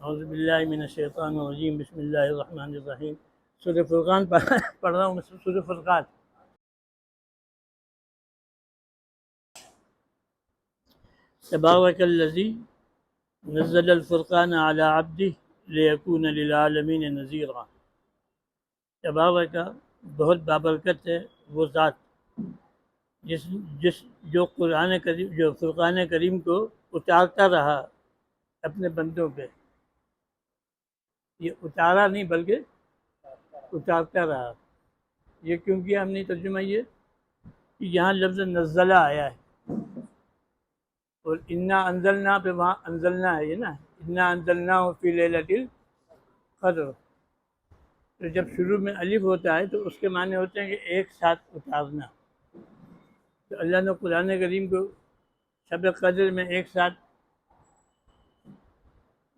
اعوذ باللہ من الشیطان الرجیم، بسم اللہ الرحمن الرحیم۔ سورہ فرقان پڑھ رہا ہوں، سورہ فرقان۔ تبارک الذی نزل الفرقان علی عبدہ لیکون للعالمین نذیرا۔ تبارک، بہت بابرکت ہے وہ ذات جو جو فرقان کریم کو اتارتا رہا اپنے بندوں پہ۔ یہ اتارا نہیں بلکہ اتارتا رہا۔ یہ کیوں کیا ہم نے ترجمہ یہ کہ یہاں لفظ نزلہ آیا ہے، اور انا انزلنا پہ وہاں انزلنا ہے، یہ نا انا انزلنا فی لیلۃ القدر۔ تو جب شروع میں الف ہوتا ہے تو اس کے معنی ہوتے ہیں کہ ایک ساتھ اتارنا۔ تو اللہ نے قرآن کریم کو شب قدر میں ایک ساتھ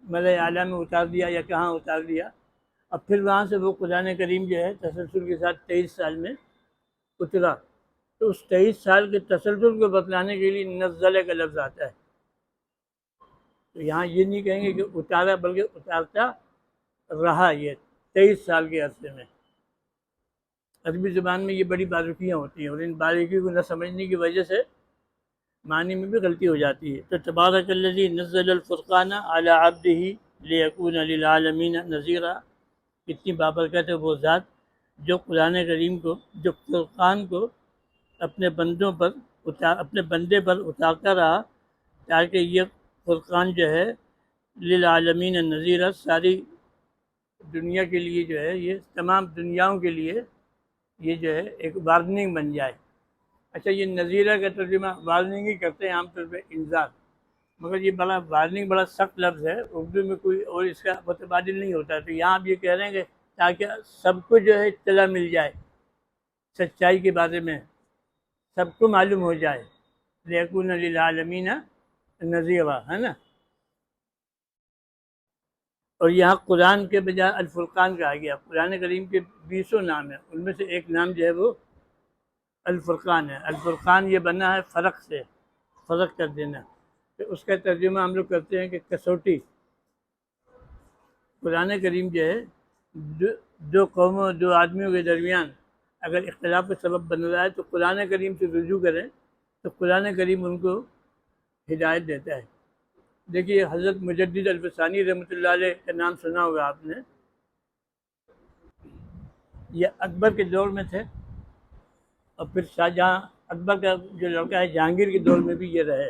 ملأ اعلیٰ میں اتار دیا، یا کہاں اتار دیا، اب پھر وہاں سے وہ قرآن کریم جو ہے تسلسل کے ساتھ 23 سال میں اترا۔ تو اس 23 سال کے تسلسل کو بتلانے کے لیے نزلہ کا لفظ آتا ہے۔ تو یہاں یہ نہیں کہیں گے کہ اتارا، بلکہ اتارتا رہا یہ 23 سال کے عرصے میں۔ عربی زبان میں یہ بڑی باریکیاں ہوتی ہیں، اور ان باریکیوں کو نہ سمجھنے کی وجہ سے معنی میں بھی غلطی ہو جاتی ہے۔ تو تبارک الذی نزل الفرقان علی عبدہ لیکون للعالمین نذیرا، اتنی بابرکت ہے وہ ذات جو قرآن کریم کو، جو فرقان کو اپنے بندے پر اتارتا رہا، تاکہ یہ فرقان جو ہے للعالمین نذیرا، ساری دنیا کے لیے جو ہے، یہ تمام دنیاؤں کے لیے یہ جو ہے ایک وارننگ بن جائے۔ اچھا، یہ نذیرہ کا ترجمہ وارننگ ہی کرتے ہیں عام طور پہ، انذار، مگر یہ بڑا وارننگ بڑا سخت لفظ ہے، اردو میں کوئی اور اس کا متبادل نہیں ہوتا۔ تو یہاں آپ یہ کہہ رہے ہیں کہ تاکہ سب کو جو ہے اطلاع مل جائے سچائی کے بارے میں، سب کو معلوم ہو جائے، لیکون للعالمین نذیرا، ہے نا۔ اور یہاں قرآن کے بجائے الفرقان کہا گیا۔ قرآن کریم کے 20 نام ہیں، ان میں سے ایک نام جو ہے وہ الفرقان ہے۔ الفرقان یہ بنا ہے فرق سے، فرق کر دینا۔ تو اس کا ترجمہ ہم لوگ کرتے ہیں کہ کسوٹی۔ قرآن کریم جو ہے دو قوموں، دو آدمیوں کے درمیان اگر اختلاف کا سبب بن رہا ہے تو قرآن کریم سے رجوع کریں تو قرآن کریم ان کو ہدایت دیتا ہے۔ دیکھیے، حضرت مجدد الفسانی رحمۃ اللہ علیہ کا نام سنا ہوگا آپ نے۔ یہ اکبر کے دور میں تھے، اور پھر شاہجہاں، اکبر کا جو لڑکا ہے جہانگیر کے دور میں بھی یہ رہے،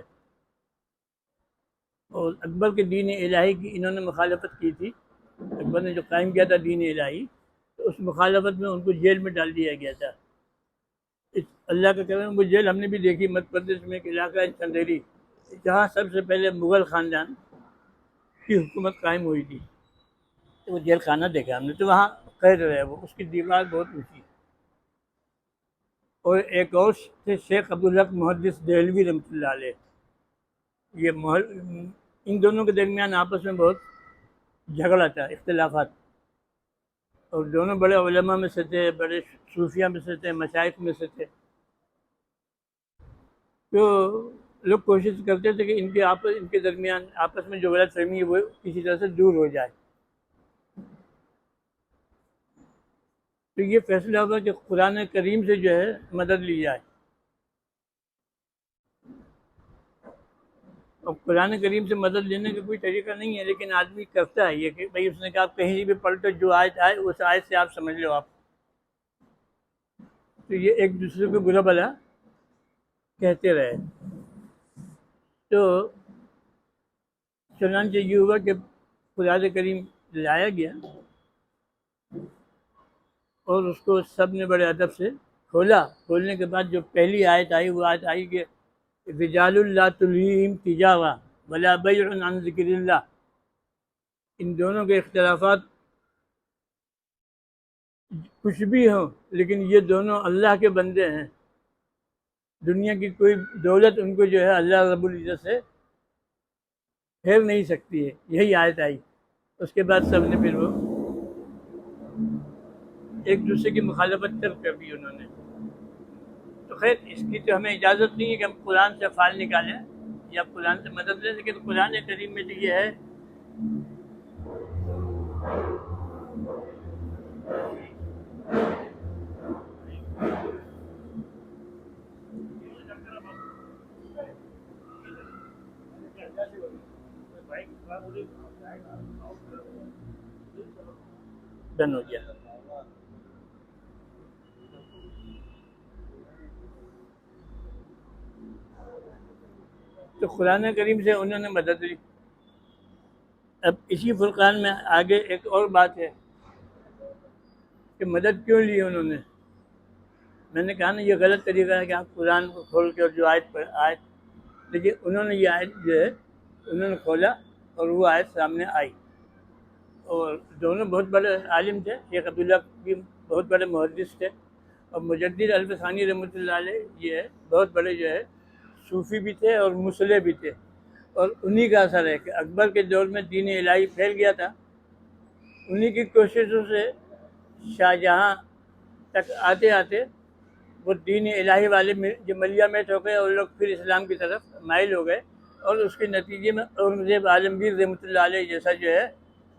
اور اکبر کے دین الہی کی انہوں نے مخالفت کی تھی۔ اکبر نے جو قائم کیا تھا دین الہی، تو اس مخالفت میں ان کو جیل میں ڈال دیا گیا تھا۔ اللہ کا کرم، وہ جیل ہم نے بھی دیکھی، مدھیہ پردیش میں ایک علاقہ ہے چندیری، جہاں سب سے پہلے مغل خاندان کی حکومت قائم ہوئی تھی۔ تو وہ جیل خانہ دیکھا ہم نے، تو وہاں قید رہے وہ، اس کی دیوار بہت اونچی۔ اور ایک اور تھے شیخ عبدالحق محدث دہلوی رحمۃ اللہ علیہ۔ یہ ان دونوں کے درمیان آپس میں بہت جھگڑا تھا، اختلافات، اور دونوں بڑے علماء میں سے تھے، بڑے صوفیہ میں سے تھے، مشائخ میں سے تھے۔ تو لوگ کوشش کرتے تھے کہ ان کے درمیان آپس میں جو غلط فہمی ہے وہ کسی طرح سے دور ہو جائے۔ تو یہ فیصلہ ہوا کہ قرآن کریم سے جو ہے مدد لی جائے۔ اور قرآن کریم سے مدد لینے کا کوئی طریقہ نہیں ہے، لیکن آدمی کرتا ہے یہ کہ بھائی اس نے کہا کہیں بھی پلٹو، جو آیت آئے اس آیت سے آپ سمجھ لو آپ۔ تو یہ ایک دوسرے کو برا بھلا کہتے رہے۔ تو چنانچہ یہ ہوا کہ قرآن کریم لایا گیا، اور اس کو سب نے بڑے ادب سے کھولا۔ کھولنے کے بعد جو پہلی آیت آئی، وہ آیت آئی کہ رجال لا تلہیہم تجارہ ولا بیع عن ذکر اللہ۔ ان دونوں کے اختلافات کچھ بھی ہوں، لیکن یہ دونوں اللہ کے بندے ہیں، دنیا کی کوئی دولت ان کو جو ہے اللہ رب العزت سے پھیر نہیں سکتی ہے۔ یہی آیت آئی۔ اس کے بعد سب نے پھر وہ ایک دوسرے کی مخالفت ترک کر دی انہوں نے۔ تو خیر، اس کی تو ہمیں اجازت نہیں ہے کہ ہم قرآن سے فال نکالیں یا قرآن سے مدد لیں، لیکن قرآن کریم میں تو یہ ہے ڈن ہو گیا. تو قرآن کریم سے انہوں نے مدد لی. اب اسی فرقان میں آگے ایک اور بات ہے کہ مدد کیوں لی انہوں نے. میں نے کہا نا یہ غلط طریقہ ہے کہ آپ قرآن کو کھول کے اور جو آیت پر آیت، لیکن انہوں نے یہ آیت جو ہے انہوں نے کھولا اور وہ آیت سامنے آئی. اور دونوں بہت بڑے عالم تھے. شیخ عبداللہ بھی بہت بڑے محدث تھے، اور مجدد الفسانی رحمۃ اللہ علیہ یہ ہے بہت بڑے جو ہے صوفی بھی تھے اور مصلح بھی تھے. اور انہی کا اثر ہے کہ اکبر کے دور میں دین الہی پھیل گیا تھا. انہی کی کوششوں سے شاہ جہاں تک آتے آتے وہ دین الہی والے جو ملیہ میٹ ہو گئے اور لوگ پھر اسلام کی طرف مائل ہو گئے. اور اس کے نتیجے میں اورنگزیب عالمگیر رحمۃ اللہ علیہ جیسا جو ہے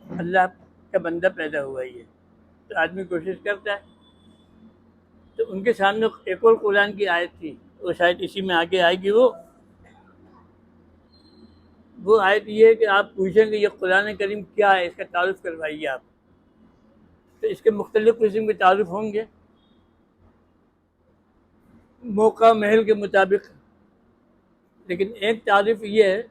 اللہ کا بندہ پیدا ہوا ہی ہے. تو آدمی کوشش کرتا ہے. تو ان کے سامنے ایک اور قرآن کی آیت تھی، وہ شاید اسی میں آگے آئے گی. وہ آیت یہ ہے کہ آپ پوچھیں کہ یہ قرآن کریم کیا ہے، اس کا تعارف کروائیے آپ. تو اس کے مختلف قسم کے تعارف ہوں گے موقع محل کے مطابق، لیکن ایک تعارف یہ ہے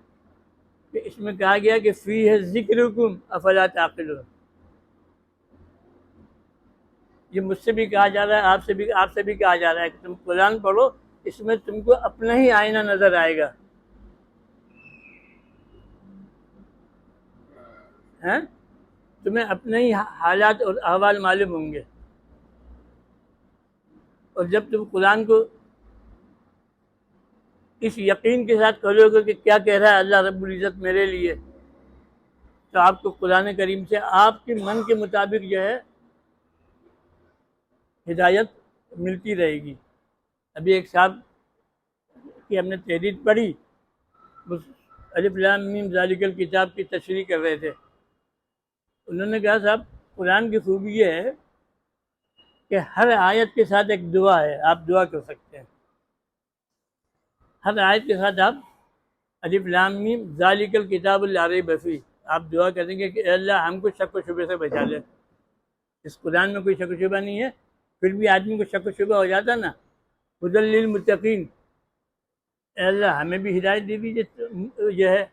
کہ اس میں کہا گیا کہ فی ہے ذکرکم افلا تعقلون. یہ مجھ سے بھی کہا جا رہا ہے، آپ سے بھی کہا جا رہا ہے کہ تم قرآن پڑھو، اس میں تم کو اپنا ہی آئینہ نظر آئے گا. تمہیں اپنے ہی حالات اور احوال معلوم ہوں گے. اور جب تم قرآن کو اس یقین کے ساتھ پڑھو گے کہ کیا کہہ رہا ہے اللہ رب العزت میرے لیے، تو آپ کو قرآن کریم سے آپ کے من کے مطابق جو ہے ہدایت ملتی رہے گی. ابھی ایک صاحب کی ہم نے تحریر پڑھی، الف لام میم ذالک الکتاب کی تشریح کر رہے تھے. انہوں نے کہا صاحب قرآن کی خوبی یہ ہے کہ ہر آیت کے ساتھ ایک دعا ہے، آپ دعا کر سکتے ہیں. ہر آیت کے ساتھ آپ الف لام میم ذالک الکتاب لا ریب فیہ، آپ دعا کریں گے کہ اے اللہ ہم کو شک و شبہ سے بچا لے. اس قرآن میں کوئی شک و شبہ نہیں ہے، پھر بھی آدمی کو شک و شبہ ہو جاتا نا. ھدی للمتقین، اے اللہ ہمیں بھی ہدایت دے دیجیے، جو ہے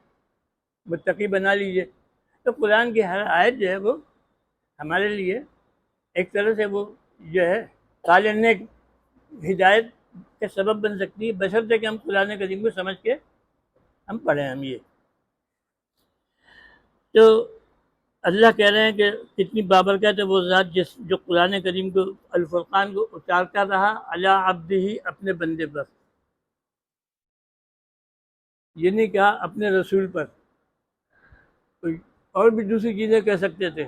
متقی بنا لیجیے. تو قرآن کی ہر آیت جو ہے وہ ہمارے لیے ایک طرح سے وہ جو ہے قال نیک ہدایت کا سبب بن سکتی ہے، بشرطے کہ ہم قرآن کریم کو سمجھ کے ہم پڑھیں. ہم یہ تو اللہ کہہ رہے ہیں کہ کتنی بابرکت ہے وہ ذات جو قرآن کریم کو الفرقان کو اتارتا رہا علی عبدہ، اپنے بندے پر. یہ نہیں کہا اپنے رسول پر، اور بھی دوسری چیزیں کہہ سکتے تھے.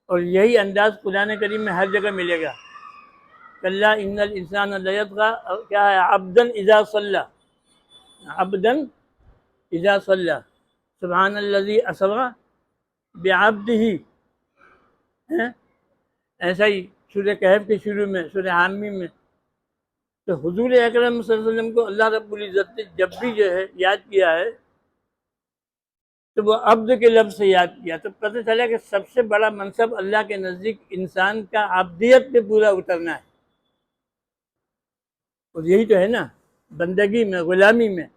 اور یہی انداز قرآن کریم میں ہر جگہ ملے گا. کلا ان الانسان لیطغی، کیا ہے عبدا اذا صلی، عبدا اذا صلی، سبحان الذی اسری بعبدہ. ایسا ہی سورہ کہف کے شروع میں، سورہ حامیم میں. تو حضور اکرم صلی اللہ علیہ وسلم کو اللہ رب العزت نے جب بھی جو ہے یاد کیا ہے تو وہ عبد کے لفظ سے یاد کیا. تو پتہ چلا کہ سب سے بڑا منصب اللہ کے نزدیک انسان کا عبدیت پہ پورا اترنا ہے. اور یہی تو ہے نا بندگی میں، غلامی میں.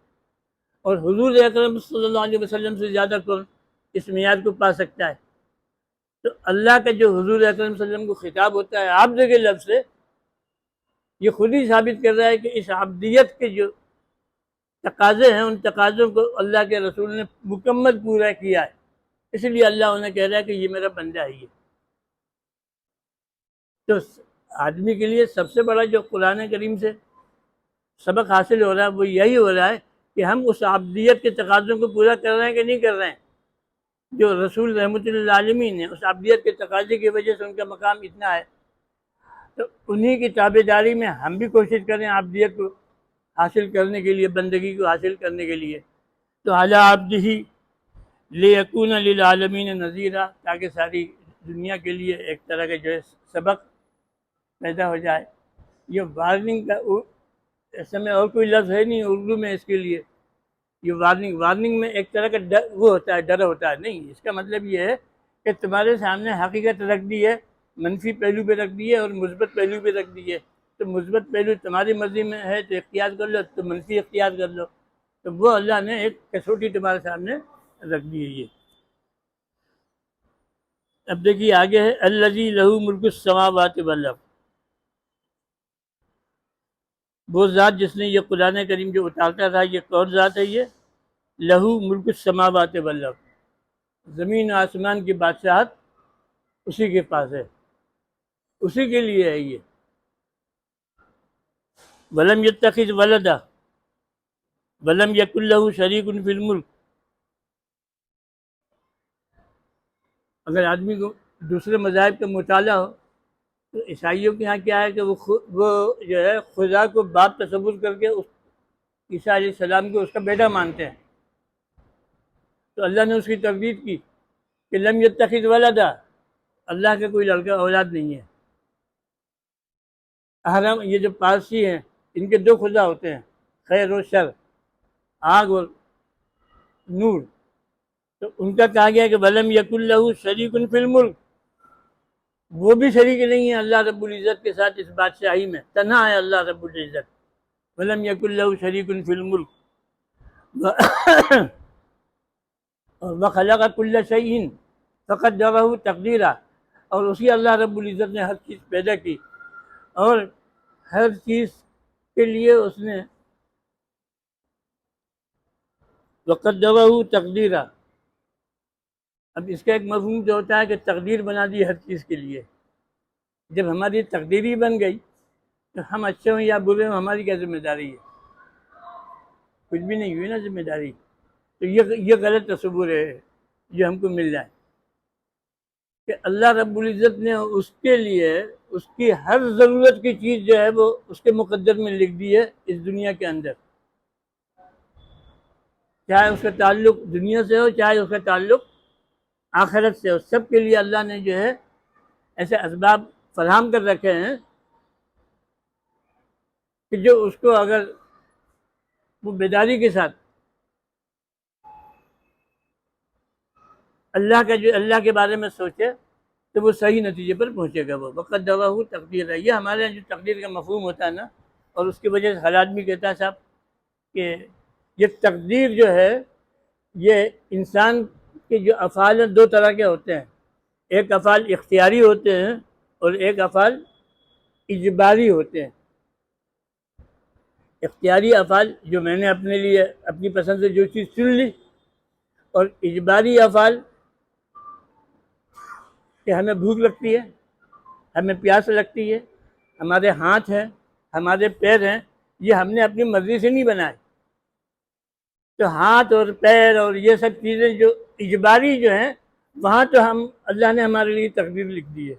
اور حضور اکرم صلی اللہ علیہ وسلم سے زیادہ کون اس معیار کو پا سکتا ہے. تو اللہ کا جو حضور اکرم صلی اللہ علیہ وسلم کو خطاب ہوتا ہے عبد کے لفظ سے، یہ خود ہی ثابت کر رہا ہے کہ اس عبدیت کے جو تقاضے ہیں ان تقاضوں کو اللہ کے رسول نے مکمل پورا کیا ہے. اس لیے اللہ انہیں کہہ رہا ہے کہ یہ میرا بندہ ہی ہے. تو آدمی کے لیے سب سے بڑا جو قرآن کریم سے سبق حاصل ہو رہا ہے وہ یہی ہو رہا ہے کہ ہم اس عبدیت کے تقاضوں کو پورا کر رہے ہیں کہ نہیں کر رہے ہیں. جو رسول رحمۃ اللہ عالمین نے اس عبدیت کے تقاضے کی وجہ سے ان کا مقام اتنا ہے، تو انہی کی تابع داری میں ہم بھی کوشش کریں عبدیت کو حاصل کرنے کے لیے، بندگی کو حاصل کرنے کے لیے. تو علی عبدہ لیکون للعالمین نذیرا، تاکہ ساری دنیا کے لیے ایک طرح کا جو ہے سبق پیدا ہو جائے. یہ وارننگ کا اس میں اور کوئی لفظ ہے نہیں اردو میں اس کے لیے. یہ وارننگ میں ایک طرح کا وہ ہوتا ہے، ڈر ہوتا ہے، نہیں، اس کا مطلب یہ ہے کہ تمہارے سامنے حقیقت رکھ دی ہے، منفی پہلو پہ رکھ دی ہے اور مثبت پہلو پہ رکھ دی ہے، تو مثبت پہلو تمہاری مرضی میں ہے تو اختیار کر لو، تو منفی اختیار کر لو، تو وہ اللہ نے ایک کسوٹی تمہارے سامنے رکھ دی ہے یہ۔ اب دیکھیے آگے ہے الذی لہ ملک السماوات والارض، وہ ذات جس نے یہ قرآن کریم جو اتارتا تھا، یہ کون ذات ہے؟ یہ لہو ملک السماوات والارض، زمین و آسمان کی بادشاہت اسی کے پاس ہے، اسی کے لیے ہے یہ۔ ولم یتخذ ولدا ولم یکن لہ شریک فی الملک، اگر آدمی کو دوسرے مذاہب کا مطالعہ ہو تو عیسائیوں کے یہاں کیا ہے کہ وہ جو ہے خدا کو باپ تصور کر کے عیسیٰ علیہ السلام کو اس کا بیٹا مانتے ہیں، تو اللہ نے اس کی تردید کی کہ لم یتخذ ولدا، اللہ کا کوئی لڑکا اولاد نہیں ہے۔ احرام، یہ جو پارسی ہیں ان کے دو خدا ہوتے ہیں، خیر و شر، آگ اور نور، تو ان کا کہا گیا کہ ولم یکن لہ شریک فی الملک، وہ بھی شریک نہیں ہے اللہ رب العزت کے ساتھ اس بادشاہی میں، تنہا ہے اللہ رب العزت۔ ولم یکن لہ شریک فی الملک وخلق کل شیء فقدرہ تقدیرا، اور اسی اللہ رب العزت نے ہر چیز پیدا کی اور ہر چیز کے لیے اس نے وقدرہ تقدیرا۔ اب اس کا ایک مفہوم جو ہوتا ہے کہ تقدیر بنا دی ہر چیز کے لیے، جب ہماری تقدیر ہی بن گئی تو ہم اچھے ہوں یا برے ہوں ہماری کیا ذمہ داری ہے؟ کچھ بھی نہیں ہوئی نا ذمہ داری۔ تو یہ غلط تصور ہے جو ہم کو مل جائے کہ اللہ رب العزت نے اس کے لیے اس کی ہر ضرورت کی چیز جو ہے وہ اس کے مقدر میں لکھ دی ہے اس دنیا کے اندر، چاہے اس کا تعلق دنیا سے ہو چاہے اس کا تعلق آخرت سے ہو، سب کے لیے اللہ نے جو ہے ایسے اسباب فراہم کر رکھے ہیں کہ جو اس کو اگر وہ بیداری کے ساتھ اللہ کے بارے میں سوچے تو وہ صحیح نتیجے پر پہنچے گا۔ وہ وقدرہ تقدیر ہے، یہ ہمارے یہاں جو تقدیر کا مفہوم ہوتا ہے نا، اور اس کی وجہ سے حالات بھی کہتا ہے صاحب کہ یہ تقدیر جو ہے یہ انسان کے جو افعال ہیں دو طرح کے ہوتے ہیں، ایک افعال اختیاری ہوتے ہیں اور ایک افعال اجباری ہوتے ہیں۔ اختیاری افعال جو میں نے اپنے لیے اپنی پسند سے جو چیز چن لی، اور اجباری افعال کہ ہمیں بھوک لگتی ہے، ہمیں پیاس لگتی ہے، ہمارے ہاتھ ہیں، ہمارے پیر ہیں، یہ ہم نے اپنی مرضی سے نہیں بنائے۔ تو ہاتھ اور پیر اور یہ سب چیزیں جو اجباری جو ہیں وہاں تو اللہ نے ہمارے لیے تقدیر لکھ دی ہے۔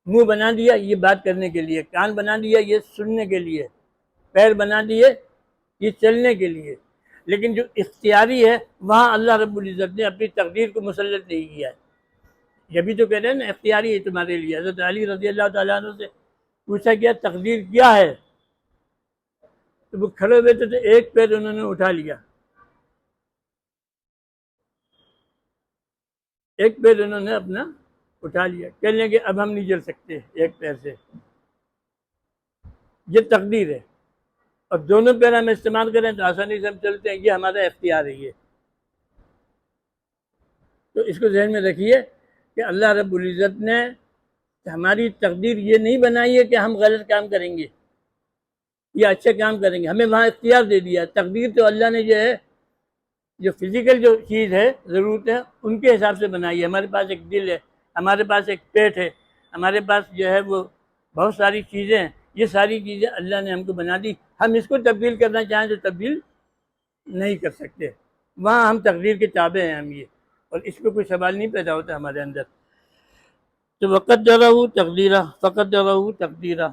منہ بنا دیا یہ بات کرنے کے لیے، کان بنا دیا یہ سننے کے لیے، پیر بنا دیے یہ چلنے کے لیے، لیکن جو اختیاری ہے وہاں اللہ رب العزت نے اپنی تقدیر کو مسلط نہیں کیا ہے۔ جبھی تو کہتے ہیں نا اختیاری ہے تمہارے لیے۔ حضرت علی رضی اللہ تعالیٰ عنہ سے پوچھا گیا تقدیر کیا ہے، تو وہ کھڑے ہوئے تھے تو ایک پیر انہوں نے اٹھا لیا، ایک پیر انہوں نے اپنا اٹھا لیا، کہنے لگے اب ہم نہیں چل سکتے ایک پیر سے، یہ تقدیر ہے، اور دونوں پیر ہم استعمال کریں تو آسانی سے ہم چلتے ہیں، یہ ہمارا اختیار ہے یہ۔ تو اس کو ذہن میں رکھیے کہ اللہ رب العزت نے ہماری تقدیر یہ نہیں بنائی ہے کہ ہم غلط کام کریں گے یا اچھے کام کریں گے، ہمیں وہاں اختیار دے دیا۔ تقدیر تو اللہ نے جو ہے جو فزیکل جو چیز ہے ضرورت ہے ان کے حساب سے بنائی ہے۔ ہمارے پاس ایک دل ہے، ہمارے پاس ایک پیٹ ہے، ہمارے پاس جو ہے وہ بہت ساری چیزیں ہیں، یہ ساری چیزیں اللہ نے ہم کو بنا دی، ہم اس کو تبدیل کرنا چاہیں تو تبدیل نہیں کر سکتے، وہاں ہم تقدیر کے تابع ہیں ہم یہ، اور اس پہ کوئی سوال نہیں پیدا ہوتا ہمارے اندر۔ تو وقدرہ تقدیرا، فقدرہ تقدیرا،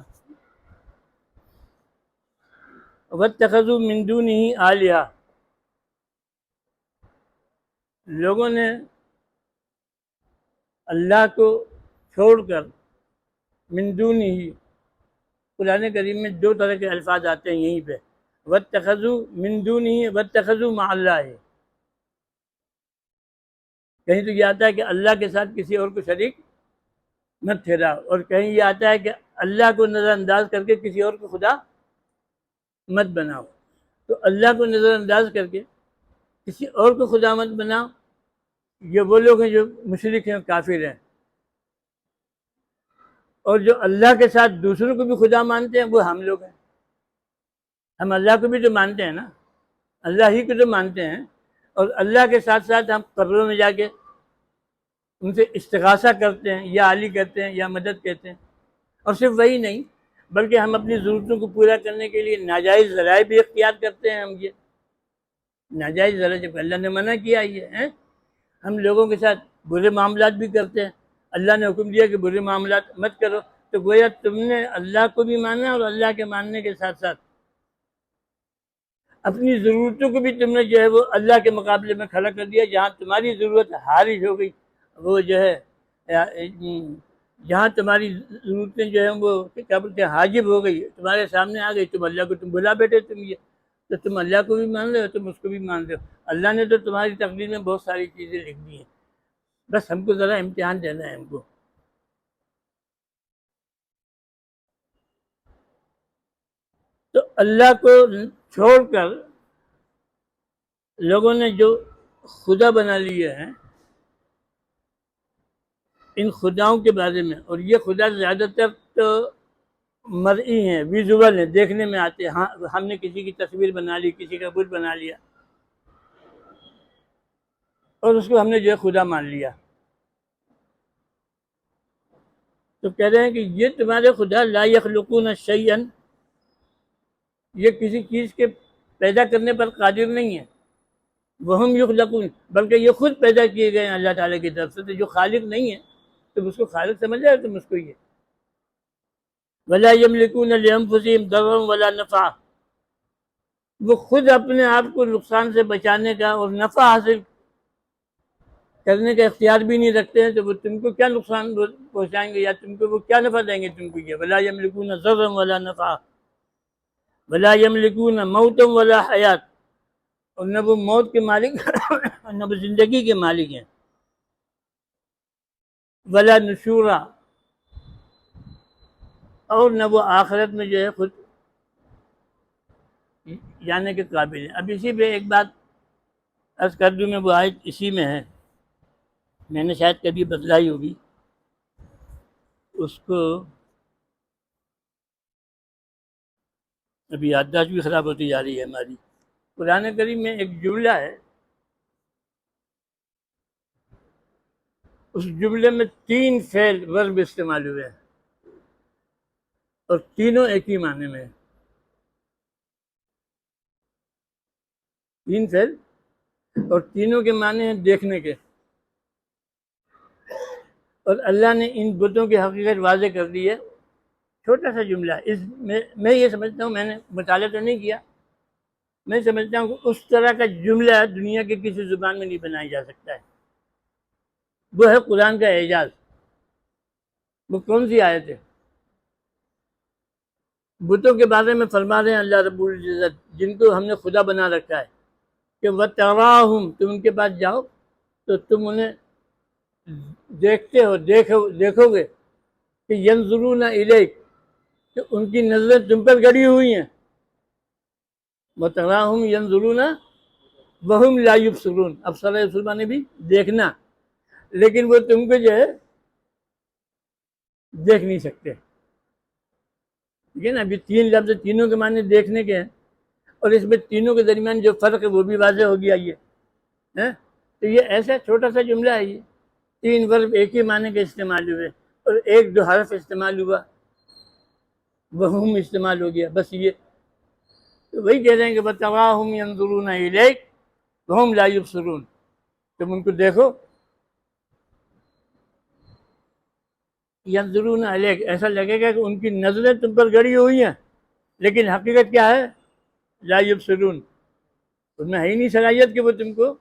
واتخذوا من دونہ آلہہ، لوگوں نے اللہ کو چھوڑ کر من دونہ، قرآن کریم میں دو طرح کے الفاظ آتے ہیں یہیں پہ، واتخذوا من دونه واتخذوا مع اللہ ہے، کہیں تو یہ آتا ہے کہ اللہ کے ساتھ کسی اور کو شریک مت ٹھہراؤ، اور کہیں یہ آتا ہے کہ اللہ کو نظر انداز کر کے کسی اور کو خدا مت بناؤ۔ تو اللہ کو نظر انداز کر کے کسی اور کو خدا مت بناؤ، یہ وہ لوگ ہیں جو مشرک ہیں، کافر ہیں، اور جو اللہ کے ساتھ دوسروں کو بھی خدا مانتے ہیں وہ ہم لوگ ہیں۔ ہم اللہ کو بھی تو مانتے ہیں نا، اللہ ہی کو تو مانتے ہیں، اور اللہ کے ساتھ ساتھ ہم قبروں میں جا کے ان سے استغاثہ کرتے ہیں، یا علی کہتے ہیں، یا مدد کہتے ہیں۔ اور صرف وہی نہیں، بلکہ ہم اپنی ضرورتوں کو پورا کرنے کے لیے ناجائز ذرائع بھی اختیار کرتے ہیں۔ ہم یہ ناجائز ذرائع جب اللہ نے منع کیا یہ ہے، ہم لوگوں کے ساتھ برے معاملات بھی کرتے ہیں۔ اللہ نے حکم دیا کہ برے معاملات مت کرو، تو گویا تم نے اللہ کو بھی مانا، اور اللہ کے ماننے کے ساتھ ساتھ اپنی ضرورتوں کو بھی تم نے جو ہے وہ اللہ کے مقابلے میں کھڑا کر دیا۔ جہاں تمہاری ضرورت حارج ہو گئی، وہ جو ہے جہاں تمہاری ضرورتیں جو ہیں وہ کیا بولتے ہیں حاجب ہو گئی، تمہارے سامنے آ گئی، تم اللہ کو تم بھلا بیٹھے، تم یہ تو تم اللہ کو بھی مان رہے ہو، تم اس کو بھی مان رہے ہو۔ اللہ نے تو تمہاری تقدیر میں بہت ساری چیزیں لکھ دی ہیں، بس ہم کو ذرا امتحان دینا ہے ہم کو۔ تو اللہ کو چھوڑ کر لوگوں نے جو خدا بنا لیے ہیں، ان خداؤں کے بارے میں، اور یہ خدا زیادہ تر تو مرئی ہیں، ویژول ہیں، دیکھنے میں آتے ہیں۔ ہاں ہم نے کسی کی تصویر بنا لی، کسی کا بت بنا لیا، اور اس کو ہم نے جو ہے خدا مان لیا۔ تو کہہ رہے ہیں کہ یہ تمہارے خدا لا یخلقون شیئا، یہ کسی چیز کے پیدا کرنے پر قادر نہیں ہے، وہم یخلقون، بلکہ یہ خود پیدا کیے گئے ہیں اللہ تعالیٰ کی طرف سے۔ تو جو خالق نہیں ہے تم اس کو خالق سمجھ رہے ہو، تم اس کو یہ ولا یملکون لانفسہم ضرا ولا نفعا، وہ خود اپنے آپ کو نقصان سے بچانے کا اور نفع حاصل کرنے کا اختیار بھی نہیں رکھتے ہیں، تو وہ تم کو کیا نقصان پہنچائیں گے، یا تم کو وہ کیا نفع دیں گے تم کو؟ یہ ولا یملکون ضرا ولا نفعا ولا یملکون موتا ولا حیات، اور نہ وہ موت کے مالک اور نہ وہ زندگی کے مالک ہیں، ولا نشورا، اور نہ وہ آخرت میں جو ہے خود جانے کے قابل ہیں۔ اب اسی پہ ایک بات عرض کر دوں میں، وہ آیت اسی میں ہے، میں نے شاید کبھی بتلائی ہوگی، اس کو ابھی یادداشت بھی خراب ہوتی جا رہی ہے ہماری۔ قرآن کریم میں ایک جملہ ہے، اس جملے میں 3 فعل ورب استعمال ہوئے ہیں، اور تینوں ایک ہی معنی میں ہیں۔ 3 فعل اور تینوں کے معنی ہیں دیکھنے کے، اور اللہ نے ان بتوں کی حقیقت واضح کر دی ہے۔ چھوٹا سا جملہ ہے، اس میں یہ سمجھتا ہوں، میں نے مطالعہ تو نہیں کیا، میں سمجھتا ہوں کہ اس طرح کا جملہ دنیا کے کسی زبان میں نہیں بنایا جا سکتا ہے۔ وہ ہے قرآن کا اعجاز۔ وہ کون سی آیت ہے؟ بتوں کے بارے میں فرما رہے ہیں اللہ رب العزت، جن کو ہم نے خدا بنا رکھا ہے، کہ وَتَرَاهُمْ، تم ان کے پاس جاؤ تو تم انہیں دیکھتے ہو، دیکھو گے کہ ينظرون الیک، کہ ان کی نظریں تم پر گڑی ہوئی ہیں۔ وَتَرَاهُمْ يَنظُرُونَ وَهُمْ لَا يُبْصِرُونَ، اب صلی اللہ نے بھی دیکھنا، لیکن وہ تم کو جو ہے دیکھ نہیں سکتے۔ ٹھیک ہے نا، ابھی 3 لفظ تینوں کے معنی دیکھنے کے ہیں، اور اس میں تینوں کے درمیان جو فرق ہے وہ بھی واضح ہو گیا یہ۔ تو یہ ایسا چھوٹا سا جملہ ہے، یہ 3 ورب ایک ہی معنی کے استعمال ہوئے، اور 1-2 حرف استعمال ہوا، وہم استعمال ہو گیا، بس یہ تو وہی کہہ رہے ہیں کہ وَتَرَاهُمْ يَنظُرُونَ إِلَيْكَ وَهُمْ لَا يُبْصِرُونَ، تم ان کو دیکھو، ينظرون الیک، ایسا لگے گا کہ ان کی نظریں تم پر گڑی ہوئی ہیں، لیکن حقیقت کیا ہے؟ لا یبصرون، ان میں ہے ہی نہیں صلاحیت کہ وہ تم کو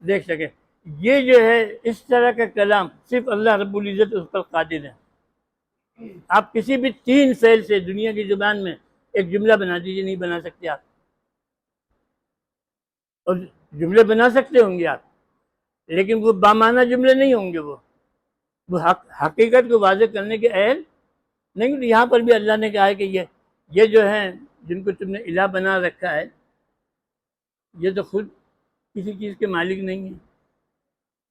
دیکھ سکے۔ یہ جو ہے اس طرح کا کلام صرف اللہ رب العزت اس پر قادر ہے۔ آپ کسی بھی 3 فعل سے دنیا کی زبان میں ایک جملہ بنا دیجیے، نہیں بنا سکتے آپ۔ اور جملے بنا سکتے ہوں گے آپ، لیکن وہ بامعنی جملے نہیں ہوں گے، وہ حقیقت کو واضح کرنے کے اہل نہیں۔ تو یہاں پر بھی اللہ نے کہا ہے کہ یہ جو ہیں جن کو تم نے الہ بنا رکھا ہے، یہ تو خود کسی چیز کے مالک نہیں ہیں،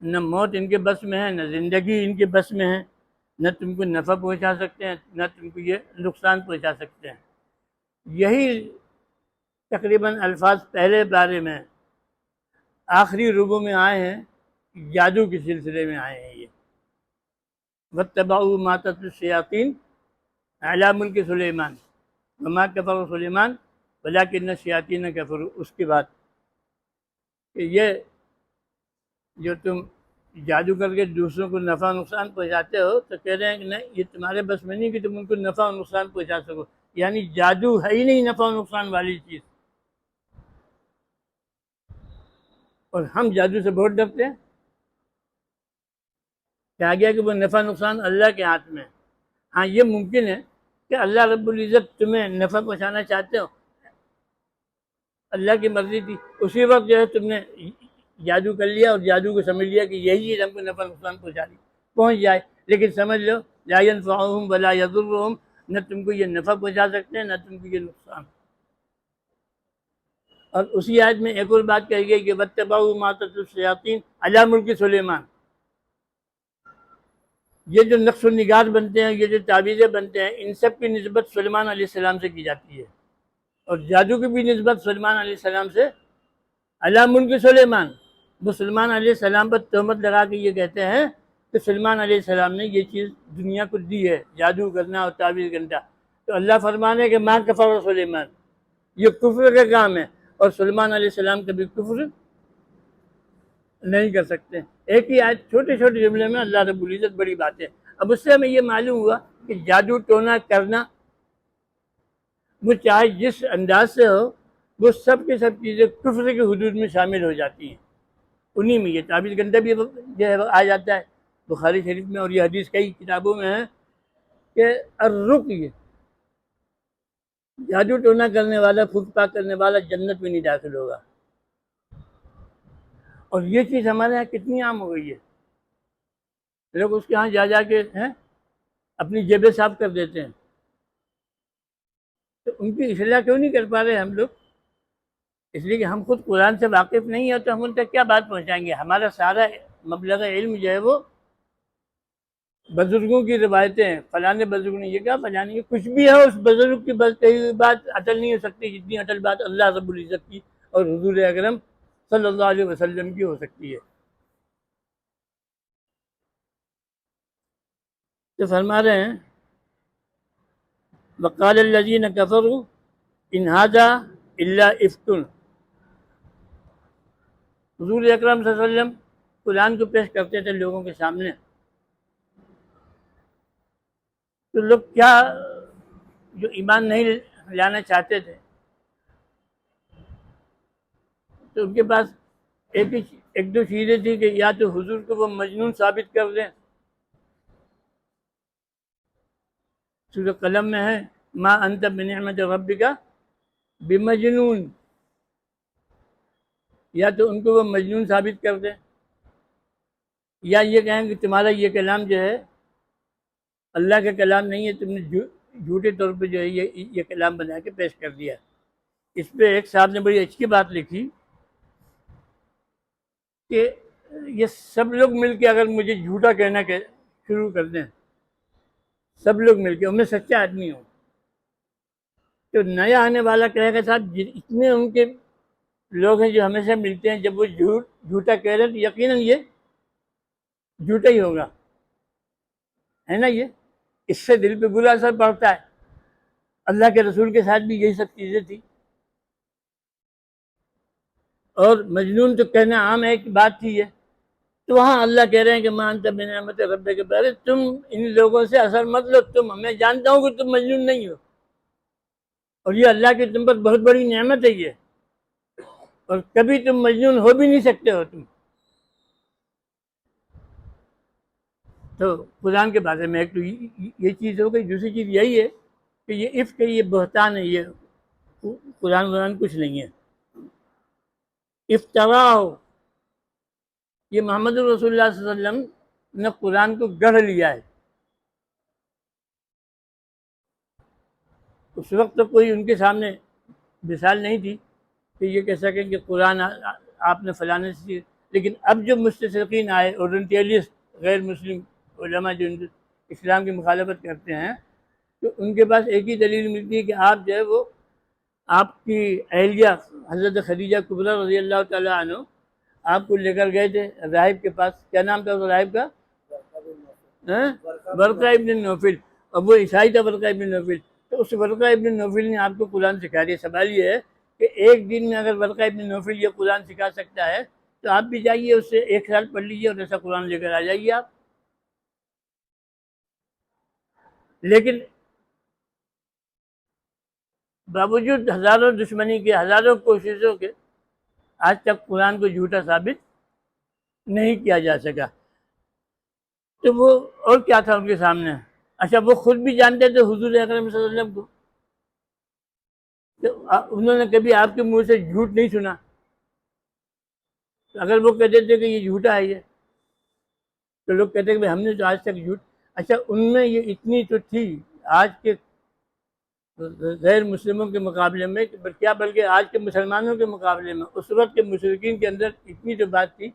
نہ موت ان کے بس میں ہے، نہ زندگی ان کے بس میں ہے، نہ تم کو نفع پہنچا سکتے ہیں، نہ تم کو یہ نقصان پہنچا سکتے ہیں۔ یہی تقریباً الفاظ پہلے بارے میں آخری ربع میں آئے ہیں، جادو کے سلسلے میں آئے ہیں یہ، وَاتَّبَعُوا مَا تَتْلُو الشَّيَاطِينُ عَلَىٰ مُلْكِ سُلَيْمَانَ وَمَا كَفَرَ سُلَيْمَانُ وَلَٰكِنَّ الشَّيَاطِينَ كَفَرُوا۔ اس کے بعد کہ یہ جو تم جادو کر کے دوسروں کو نفع نقصان پہنچاتے ہو، تو کہہ رہے ہیں کہ نہیں، یہ تمہارے بس میں نہیں کہ تم ان کو نفع و نقصان پہنچا سکو، یعنی جادو ہے ہی نہیں نفع و نقصان والی چیز، اور ہم جادو سے بہت ڈرتے ہیں۔ کہا گیا کہ وہ نفع نقصان اللہ کے ہاتھ میں ہے۔ ہاں یہ ممکن ہے کہ اللہ رب العزت تمہیں نفع پہنچانا چاہتے ہو، اللہ کی مرضی تھی، اسی وقت جو ہے تم نے جادو کر لیا اور جادو کو سمجھ لیا کہ یہی چیز ہم کو نفع نقصان پہنچ جائے، لیکن سمجھ لو لا ينفعهم ولا يضرهم، نہ تم کو یہ نفع پہنچا سکتے ہیں نہ تم کو یہ نقصان۔ اور اسی آیت میں ایک اور بات کہی گئی کہ وَاتَّبَعُوا مَا تَتْلُو الشَّيَاطِينُ عَلَىٰ مُلْكِ سُلَيْمَانَ۔ یہ جو نقش و نگار بنتے ہیں، یہ جو تعویذیں بنتے ہیں، ان سب کی نسبت سلیمان علیہ السلام سے کی جاتی ہے، اور جادو کی بھی نسبت سلیمان علیہ السلام سے علیٰ ملک سلیمان۔ وہ سلیمان علیہ السلام پر تہمت لگا کے یہ کہتے ہیں کہ سلیمان علیہ السلام نے یہ چیز دنیا کو دی ہے، جادو کرنا اور تعویذ کرنا۔ تو اللہ فرمانے کہ مَا كَفَرَ سُلَيْمَانُ، یہ کفر کا کام ہے، اور سلیمان علیہ السلام کبھی کفر نہیں کر سکتے۔ ایک ہی آیت چھوٹے چھوٹے جملے میں اللہ رب العزت بڑی بات ہے۔ اب اس سے ہمیں یہ معلوم ہوا کہ جادو ٹونا کرنا، وہ چاہے جس انداز سے ہو، وہ سب کے سب چیزیں کفر کے حدود میں شامل ہو جاتی ہیں۔ انہی میں یہ تعویذ گندہ بھی جو ہے آ جاتا ہے بخاری شریف میں، اور یہ حدیث کئی کتابوں میں ہے کہ الرقی، جادو ٹونا کرنے والا، پھوک پاک کرنے والا جنت میں نہیں داخل ہوگا۔ اور یہ چیز ہمارے یہاں کتنی عام ہو گئی ہے، لوگ اس کے ہاں جا کے اپنی جیبیں صاف کر دیتے ہیں۔ تو ان کی اصلاح کیوں نہیں کر پا رہے ہم لوگ؟ اس لیے کہ ہم خود قرآن سے واقف نہیں ہیں، تو ہم ان تک کیا بات پہنچائیں گے؟ ہمارا سارا مبلغ علم جو ہے وہ بزرگوں کی روایتیں ہیں، فلاں بزرگ نے یہ کہا، فلاں نے، کچھ بھی ہے اس بزرگ کی بس کہی ہوئی بات اٹل نہیں ہو سکتی جتنی اٹل بات اللہ رب العزت کی اور حضور اکرم صلی اللہ علیہ وسلم کی ہو سکتی ہے۔ تو فرما رہے ہیں وقال الذین کفروا ان ھذا الا افک۔ حضور اکرم صلی اللہ علیہ وسلم قرآن کو پیش کرتے تھے لوگوں کے سامنے، تو لوگ کیا جو ایمان نہیں لانا چاہتے تھے، تو ان کے پاس ایک دو چیزیں تھیں کہ یا تو حضور کو وہ مجنون ثابت کر دیں، سورہ قلم میں ہے ما انت بنعمت ربک بمجنون، یا تو ان کو وہ مجنون ثابت کر دیں، یا یہ کہیں کہ تمہارا یہ کلام جو ہے اللہ کا کلام نہیں ہے، تم نے جھوٹے طور پہ جو ہے یہ کلام بنا کے پیش کر دیا۔ اس پہ ایک صاحب نے بڑی اچھی بات لکھی کہ یہ سب لوگ مل کے اگر مجھے جھوٹا کہنا شروع کر دیں، سب لوگ مل کے، اور میں سچا آدمی ہوں، تو نیا آنے والا کہے گا صاحب اتنے ان کے لوگ ہیں جو ہمیشہ ملتے ہیں، جب وہ جھوٹا کہہ رہے ہیں تو یقیناً یہ جھوٹا ہی ہوگا، ہے نا؟ یہ اس سے دل پہ برا اثر پڑتا ہے۔ اللہ کے رسول کے ساتھ بھی یہی سب چیزیں تھیں، اور مجنون تو کہنا عام ہے کہ بات تھی ہے، تو وہاں اللہ کہہ رہے ہیں کہ ماں انت بنعمت ربک کے بارے، تم ان لوگوں سے اثر مت لو، میں جانتا ہوں کہ تم مجنون نہیں ہو، اور یہ اللہ کی تم پر بہت بڑی نعمت ہے یہ، اور کبھی تم مجنون ہو بھی نہیں سکتے ہو تم۔ تو قرآن کے بارے میں ایک تو یہ چیز ہو گئی، دوسری چیز یہی ہے کہ یہ افک ہے، یہ بہتان ہے، یہ قرآن کچھ نہیں ہے۔ افطرا ہو، یہ محمد رسول اللہ صلی اللہ علیہ وسلم نے قرآن کو گڑھ لیا ہے. اس وقت تو کوئی ان کے سامنے مثال نہیں تھی کہ یہ کہہ سکیں کہ قرآن آپ نے فلانے سے. لیکن اب جو مستشرقین آئے، اورینٹیلسٹ، غیر مسلم علماء جو اسلام کی مخالفت کرتے ہیں، تو ان کے پاس ایک ہی دلیل ملتی ہے کہ آپ جو ہے وہ آپ کی اہلیہ حضرت خدیجہ کبریٰ رضی اللہ تعالیٰ عنہ آپ کو لے کر گئے تھے راہب کے پاس. کیا نام تھا اس راہب کا؟ ورقہ ابن نوفل. اور وہ عیسائی تھا ورقہ ابن نوفل. تو اس ورقہ ابن نوفل نے آپ کو قرآن سکھا دیا. سوال یہ ہے کہ ایک دن میں اگر ورقہ ابن نوفل یہ قرآن سکھا سکتا ہے تو آپ بھی جائیے اس سے 1 سال پڑھ لیجیے اور ایسا قرآن لے کر آ جائیے آپ. لیکن باوجود ہزاروں دشمنی کے، ہزاروں کوششوں کے، آج تک قرآن کو جھوٹا ثابت نہیں کیا جا سکا. تو وہ اور کیا تھا ان کے سامنے؟ اچھا، وہ خود بھی جانتے تھے حضور اکرم صلی اللہ علیہ وسلم کو، تو انہوں نے کبھی آپ کے منہ سے جھوٹ نہیں سنا. اگر وہ کہتے تھے کہ یہ جھوٹا ہے یہ، تو لوگ کہتے ہیں کہ ہم نے تو آج تک جھوٹ. اچھا، ان میں یہ اتنی تو تھی آج کے غیر مسلموں کے مقابلے میں، کیا بلکہ آج کے مسلمانوں کے مقابلے میں اس وقت کے مشرکین کے اندر اتنی تو بات تھی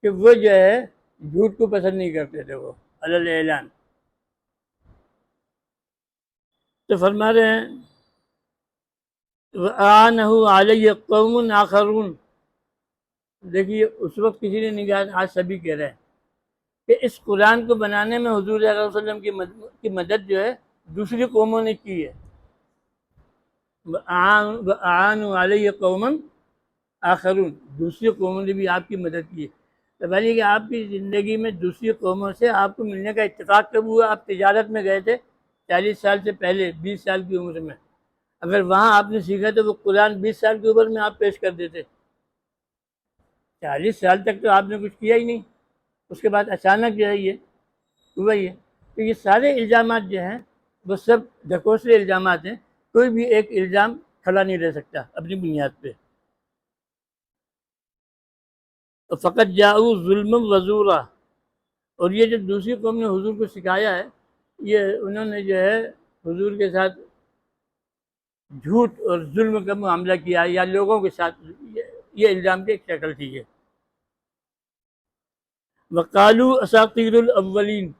کہ وہ جو ہے جھوٹ کو پسند نہیں کرتے تھے، وہ علی اعلان. تو فرما رہے ہیں وَآنَهُ عَلَيَّ قَوْمٌ آخَرُونَ. دیکھیے اس وقت کسی نے نہیں کہا، آج سبھی کہہ رہے ہیں کہ اس قرآن کو بنانے میں حضور صلی اللہ علیہ وسلم کی مدد جو ہے دوسری قوموں نے کی ہے. وَآنَهُ عَلَيَّ قَوْمٌ آخَرُونَ، دوسری قوموں نے بھی آپ کی مدد کی ہے. تو بھائی کہ آپ کی زندگی میں دوسری قوموں سے آپ کو ملنے کا اتفاق کب ہوا؟ آپ تجارت میں گئے تھے 40 سال سے پہلے، 20 سال کی عمر میں. اگر وہاں آپ نے سیکھا تو وہ قرآن 20 سال کی عمر میں آپ پیش کر دیتے. 40 سال تک تو آپ نے کچھ کیا ہی نہیں، اس کے بعد اچانک جو ہے یہ ہوا ہی ہے. تو یہ سارے الزامات جو ہیں وہ سب ڈھکوسلے الزامات ہیں. کوئی بھی ایک الزام کھڑا نہیں رہ سکتا اپنی بنیاد پہ. فقط جاؤ ظلم وزورا. اور یہ جو دوسری قوم نے حضور کو سکھایا ہے، یہ انہوں نے جو ہے حضور کے ساتھ جھوٹ اور ظلم کا معاملہ کیا، یا لوگوں کے ساتھ. یہ الزام کی ایک شکل تھی. یہ وقالوا اساطیر الاولین.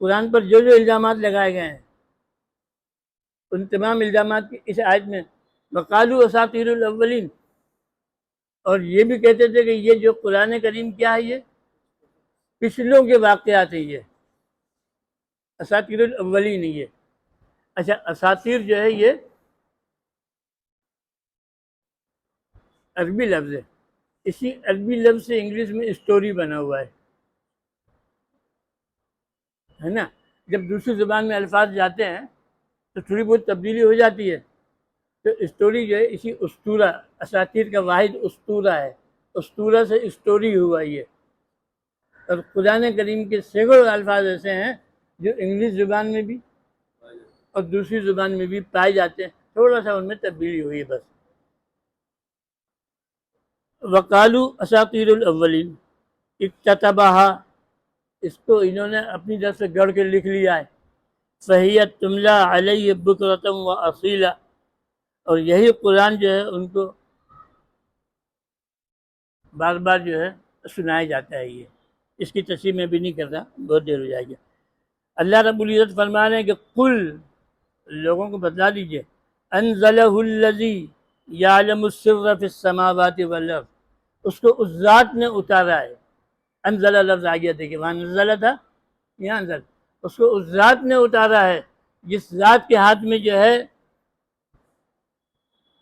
قرآن پر جو الزامات لگائے گئے ہیں ان تمام الزامات کی اس آیت میں وقالوا اساطیر الاولین. اور یہ بھی کہتے تھے کہ یہ جو قرآن کریم کیا ہے، یہ پچھلوں کے واقعات ہیں. یہ اساطیر الاولین ہے یہ. اچھا، اساطیر جو ہے یہ عربی لفظ ہے. اسی عربی لفظ سے انگلش میں اسٹوری بنا ہوا ہے نا. جب دوسری زبان میں الفاظ جاتے ہیں تو تھوڑی بہت تبدیلی ہو جاتی ہے. تو اسٹوری جو ہے اسی اسطورہ، اساطیر کا واحد اسطورہ ہے. اسطورہ سے اسٹوری ہوا یہ. اور قرآن کریم کے سینکڑوں الفاظ ایسے ہیں جو انگلش زبان میں بھی اور دوسری زبان میں بھی پائے جاتے ہیں، تھوڑا سا ان میں تبدیلی ہوئی ہے بس. وقالوا اساطیر الاولین اکتتبھا. اس کو انہوں نے اپنی طرف سے گڑھ کے لکھ لیا ہے. فہی تملی علیہ بکرۃ واصیلا. اور یہی قرآن جو ہے ان کو بار بار جو ہے سنایا جاتا ہے. یہ اس کی تفصیل میں بھی نہیں کرتا، بہت دیر ہو جائے گی. اللہ رب العزت فرما رہے ہیں کہ قل، لوگوں کو بتلا دیجئے، انزلہ الذی یعلم السر فی السماوات والارض. اس کو اس ذات نے اتارا ہے. انزلہ لفظ آ گیا، دیکھیں وہاں نزلہ تھا، یہاں انزل. اس کو اس ذات نے اتارا ہے جس ذات کے ہاتھ میں جو ہے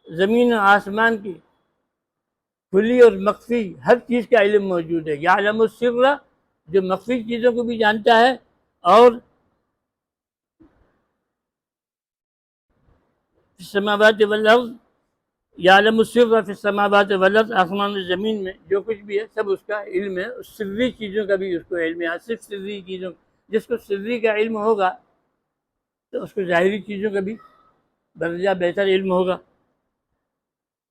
زمین و آسمان کی کھلی اور مخفی ہر چیز کا علم موجود ہے. یعلم السر، جو مخفی چیزوں کو بھی جانتا ہے، اور السماوات والارض، یعلم السر فی السماوات والارض، آسمان و زمین میں جو کچھ بھی ہے سب اس کا علم ہے. سری چیزوں کا بھی اس کو علم ہے. صرف سری چیزوں، جس کو سری کا علم ہوگا تو اس کو ظاہری چیزوں کا بھی درجہ بہتر علم ہوگا.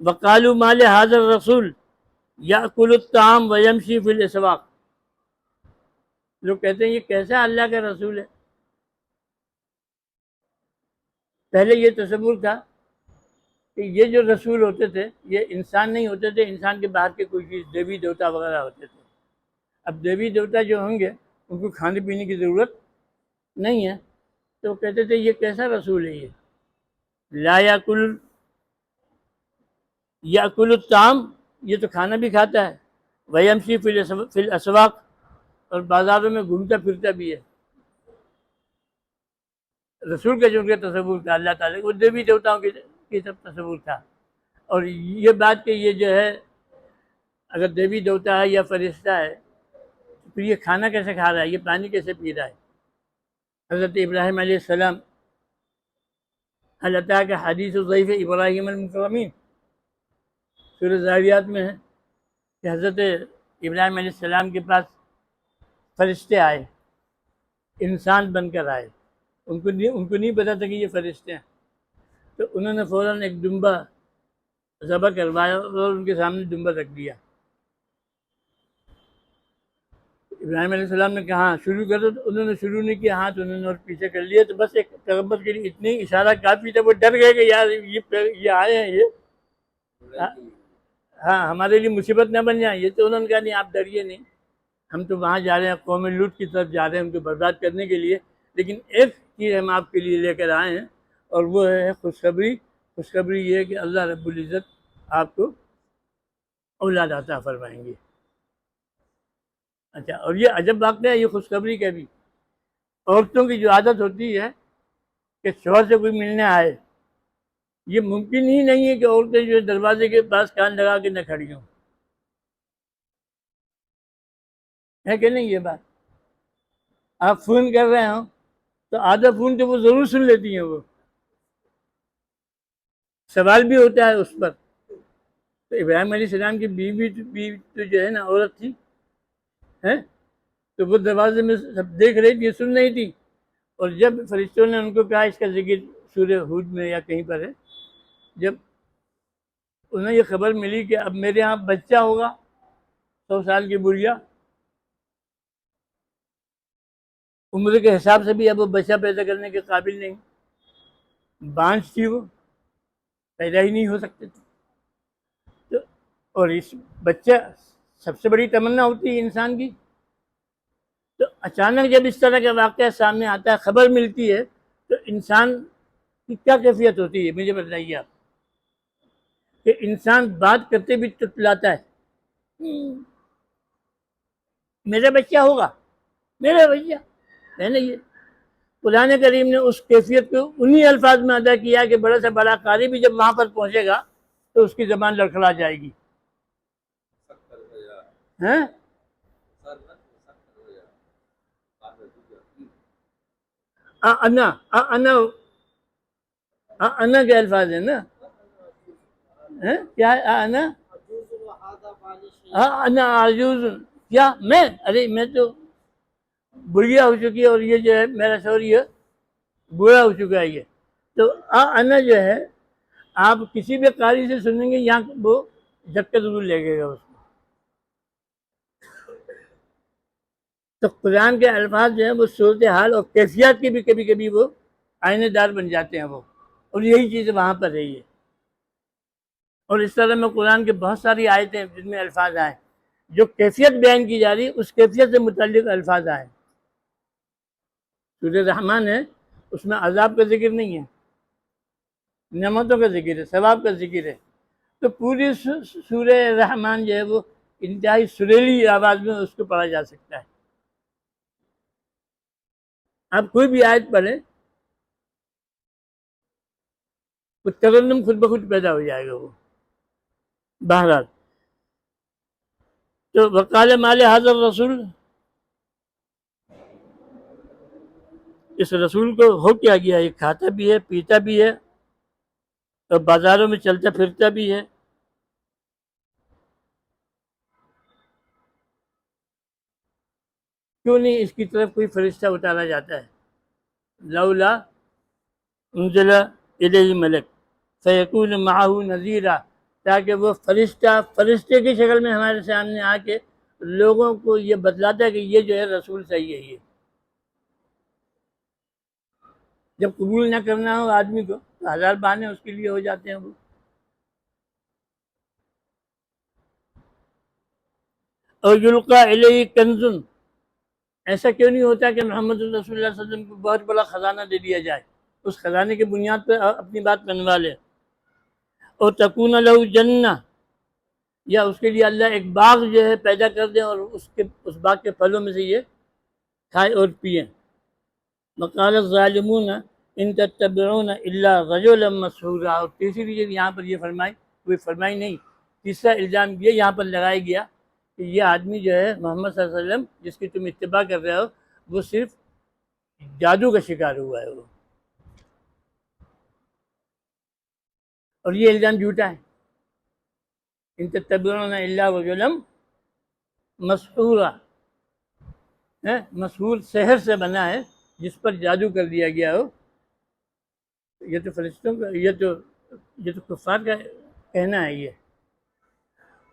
وقالوا ما لهذا الرسول یأکل الطعام ویمشی فی الاسواق، لوگ کہتے ہیں یہ کیسا اللہ کا رسول ہے۔ پہلے یہ تصور تھا کہ یہ جو رسول ہوتے تھے یہ انسان نہیں ہوتے تھے، انسان کے باہر کے کوئی چیز، دیوی دیوتا وغیرہ ہوتے تھے۔ اب دیوی دیوتا جو ہوں گے ان کو کھانے پینے کی ضرورت نہیں ہے، تو وہ کہتے تھے یہ کیسا رسول ہے یہ، لا یاکل الطعام، یہ تو کھانا بھی کھاتا ہے، ویمشی فی الاسواق، اور بازاروں میں گھومتا پھرتا بھی ہے۔ رسول کا جو ان کا تصور تھا اللہ تعالیٰ وہ دیوی دیوتاؤں کی سب تصور تھا۔ اور یہ بات کہ یہ جو ہے اگر دیوی دیوتا ہے یا فرشتہ ہے تو پھر یہ کھانا کیسے کھا رہا ہے، یہ پانی کیسے پی رہا ہے۔ حضرت ابراہیم علیہ السلام، اللہ تعالیٰ کا حدیث ضعیف ابراہیم المکرمین سورہ ذاریات میں ہے کہ حضرت ابراہیم علیہ السلام کے پاس فرشتے آئے، انسان بن کر آئے، ان کو نہیں پتا تھا کہ یہ فرشتے ہیں، تو انہوں نے فوراً ایک دمبا ذبح کروایا اور ان کے سامنے دمبا رکھ دیا۔ ابراہیم علیہ السلام نے کہا شروع کرو، تو انہوں نے شروع نہیں کیا، ہاتھ انہوں نے اور پیچھے کر لیا، تو بس ایک پیغمبر کے لیے اتنی اشارہ کافی تھا، وہ ڈر گئے کہ یار یہ آئے ہیں یہ ہاں ہمارے لیے مصیبت نہ بن جائیں۔ یہ تو انہوں نے کہا نہیں آپ ڈریے نہیں، ہم تو وہاں جا رہے ہیں، قوم لوط کی طرف جا رہے ہیں ان کو برباد کرنے کے لیے، لیکن ایک چیز ہم آپ کے لیے لے کر آئے ہیں اور وہ ہے خوشخبری۔ خوشخبری یہ ہے کہ اللہ رب العزت آپ کو اولاد عطا فرمائیں گے۔ اچھا، اور یہ عجب واقعہ ہے یہ خوشخبری کا بھی، عورتوں کی جو عادت ہوتی ہے کہ شوہر سے کوئی ملنے آئے، یہ ممکن ہی نہیں ہے کہ عورتیں جو دروازے کے پاس کان لگا کے نہ کھڑی ہوں، ہے کہ نہیں یہ بات؟ آپ فون کر رہے ہوں تو آدھا فون تو وہ ضرور سن لیتی ہیں، وہ سوال بھی ہوتا ہے اس پر۔ تو ابراہیم علیہ السلام کی بیوی تو جو ہے نا عورت تھی، تو وہ دروازے میں سب دیکھ رہی تھی، سن رہی تھی، اور جب فرشتوں نے ان کو کہا، اس کا ذکر سورہ ہود میں یا کہیں پر ہے، جب انہیں یہ خبر ملی کہ اب میرے ہاں بچہ ہوگا، 100 سال کی بڑھیا، عمر کے حساب سے بھی اب وہ بچہ پیدا کرنے کے قابل نہیں، بانجھ تھی، وہ پیدا ہی نہیں ہو سکتے تھے، تو اور اس بچہ سب سے بڑی تمنا ہوتی ہے انسان کی، تو اچانک جب اس طرح کا واقعہ سامنے آتا ہے، خبر ملتی ہے، تو انسان کی کیا کیفیت ہوتی ہے مجھے بتائیے آپ، کہ انسان بات کرتے بھی تتلاتا ہے، میرا بچہ ہوگا، میرا بچہ ہے نا۔ یہ قرآن کریم نے اس کیفیت کو انہی الفاظ میں ادا کیا کہ بڑا سے بڑا قاری بھی جب وہاں پر پہنچے گا تو اس کی زبان لڑکھڑا جائے گی۔ انا کے الفاظ ہیں نا، کیا ہے انا عجوز، کیا میں، ارے میں تو بڑھیا ہو چکی ہے، اور یہ جو ہے میرا شوہر یہ بوڑھا ہو چکا ہے۔ یہ تو انا جو ہے آپ کسی بھی قاری سے سنیں گے یہاں وہ جھٹکا ضرور لگے گا اس کو۔ تو قرآن کے الفاظ جو ہیں وہ صورتحال اور کیفیات کے بھی کبھی کبھی وہ آئینے دار بن جاتے ہیں وہ، اور یہی چیز وہاں پر رہی ہے۔ اور اس طرح میں قرآن کے بہت ساری آیتیں جن میں الفاظ آئے، جو کیفیت بیان کی جا رہی ہے اس کیفیت سے متعلق الفاظ آئے۔ سورہ رحمان ہے، اس میں عذاب کا ذکر نہیں ہے، نعمتوں کا ذکر ہے، ثواب کا ذکر ہے۔ تو پوری سورہ رحمان جو ہے وہ انتہائی سریلی آواز میں اس کو پڑھا جا سکتا ہے۔ آپ کوئی بھی آیت پڑھیں، وہ ترنم خود بخود پیدا ہو جائے گا وہ۔ بہرحال تو وقال مال حاضر رسول، اس رسول کو ہو کیا گیا، یہ کھاتا بھی ہے، پیتا بھی ہے، اور بازاروں میں چلتا پھرتا بھی ہے۔ کیوں نہیں اس کی طرف کوئی فرشتہ اتارا جاتا ہے؟ لولا انزل الیہ ملک فیکون معہ نذیرا، تاکہ وہ فرشتے کی شکل میں ہمارے سامنے آ کے لوگوں کو یہ بتلاتا ہے کہ یہ جو ہے رسول صحیح ہے۔ یہ جب قبول نہ کرنا ہو آدمی کو تو ہزار بہانے اس کے لیے ہو جاتے ہیں وہ۔ اور یلقا الیہ کنزن، ایسا کیوں نہیں ہوتا کہ محمد رسول اللہ صلی اللہ علیہ وسلم کو بہت بڑا خزانہ دے دیا جائے، اس خزانے کی بنیاد پہ اپنی بات بنوا لے۔ اور تکون لہ جنہ، یا اس کے لیے اللہ ایک باغ جو ہے پیدا کر دیں اور اس باغ کے پھلوں میں سے یہ کھائے اور پئیں۔ وقال الظالمون ان تتبعون الا رجلا مسحورا، اور تیسری چیز یہاں پر یہ فرمائی نہیں، تیسرا الزام یہ یہاں پر لگایا گیا کہ یہ آدمی جو ہے محمد صلی اللہ علیہ وسلم جس کی تم اتباع کر رہے ہو وہ صرف جادو کا شکار ہوا ہے وہ، اور یہ الزام جھوٹا ہے۔ ان تتبعون الا رجلا مسحورا، مسحور سحر سے بنا ہے جس پر جادو کر دیا گیا ہو۔ یہ تو فرشتوں کا، یہ تو کفار کا کہنا ہے یہ،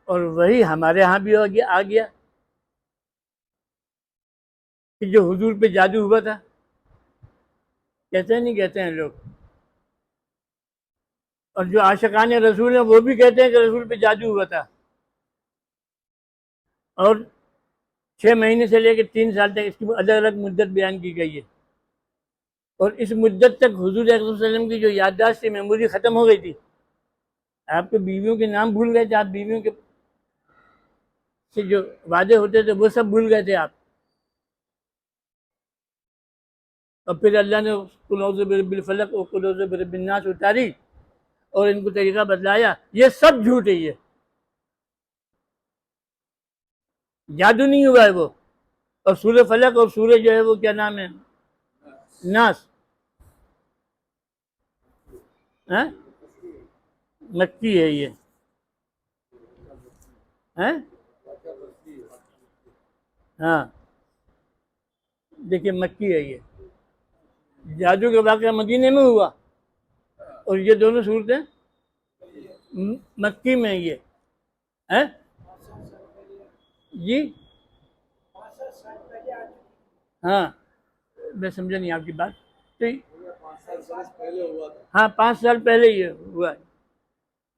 اور وہی ہمارے ہاں بھی آ گیا کہ جو حضور پہ جادو ہوا تھا، کہتے ہیں نہیں کہتے ہیں لوگ، اور جو عاشقان رسول ہیں وہ بھی کہتے ہیں کہ رسول پہ جادو ہوا تھا، اور 6 مہینے سے لے کے 3 سال تک اس کی الگ الگ مدت بیان کی گئی ہے، اور اس مدت تک حضور اکرم صلی اللہ علیہ وسلم کی جو یادداشت سے میموری ختم ہو گئی تھی، آپ کے بیویوں کے نام بھول گئے تھے، آپ بیویوں کے سے جو وعدے ہوتے تھے وہ سب بھول گئے تھے آپ، اور پھر اللہ نے قل اعوذ برب الفلق اور قل اعوذ برب الناس اتاری اور ان کو طریقہ بتلایا۔ یہ سب جھوٹ ہے، یہ جادو نہیں ہوا ہے وہ۔ اور سورہ فلق اور سورہ جو ہے وہ کیا نام ہے، ناس، مکی ہے یہ، ہاں دیکھیے مکی ہے یہ۔ جادو کا واقعہ مدینے میں ہوا اور یہ دونوں صورتیں مکی میں یہ ہے جی۔ ہاں میں سمجھا نہیں آپ کی بات، تو ہاں 5 سال پہلے یہ ہوا،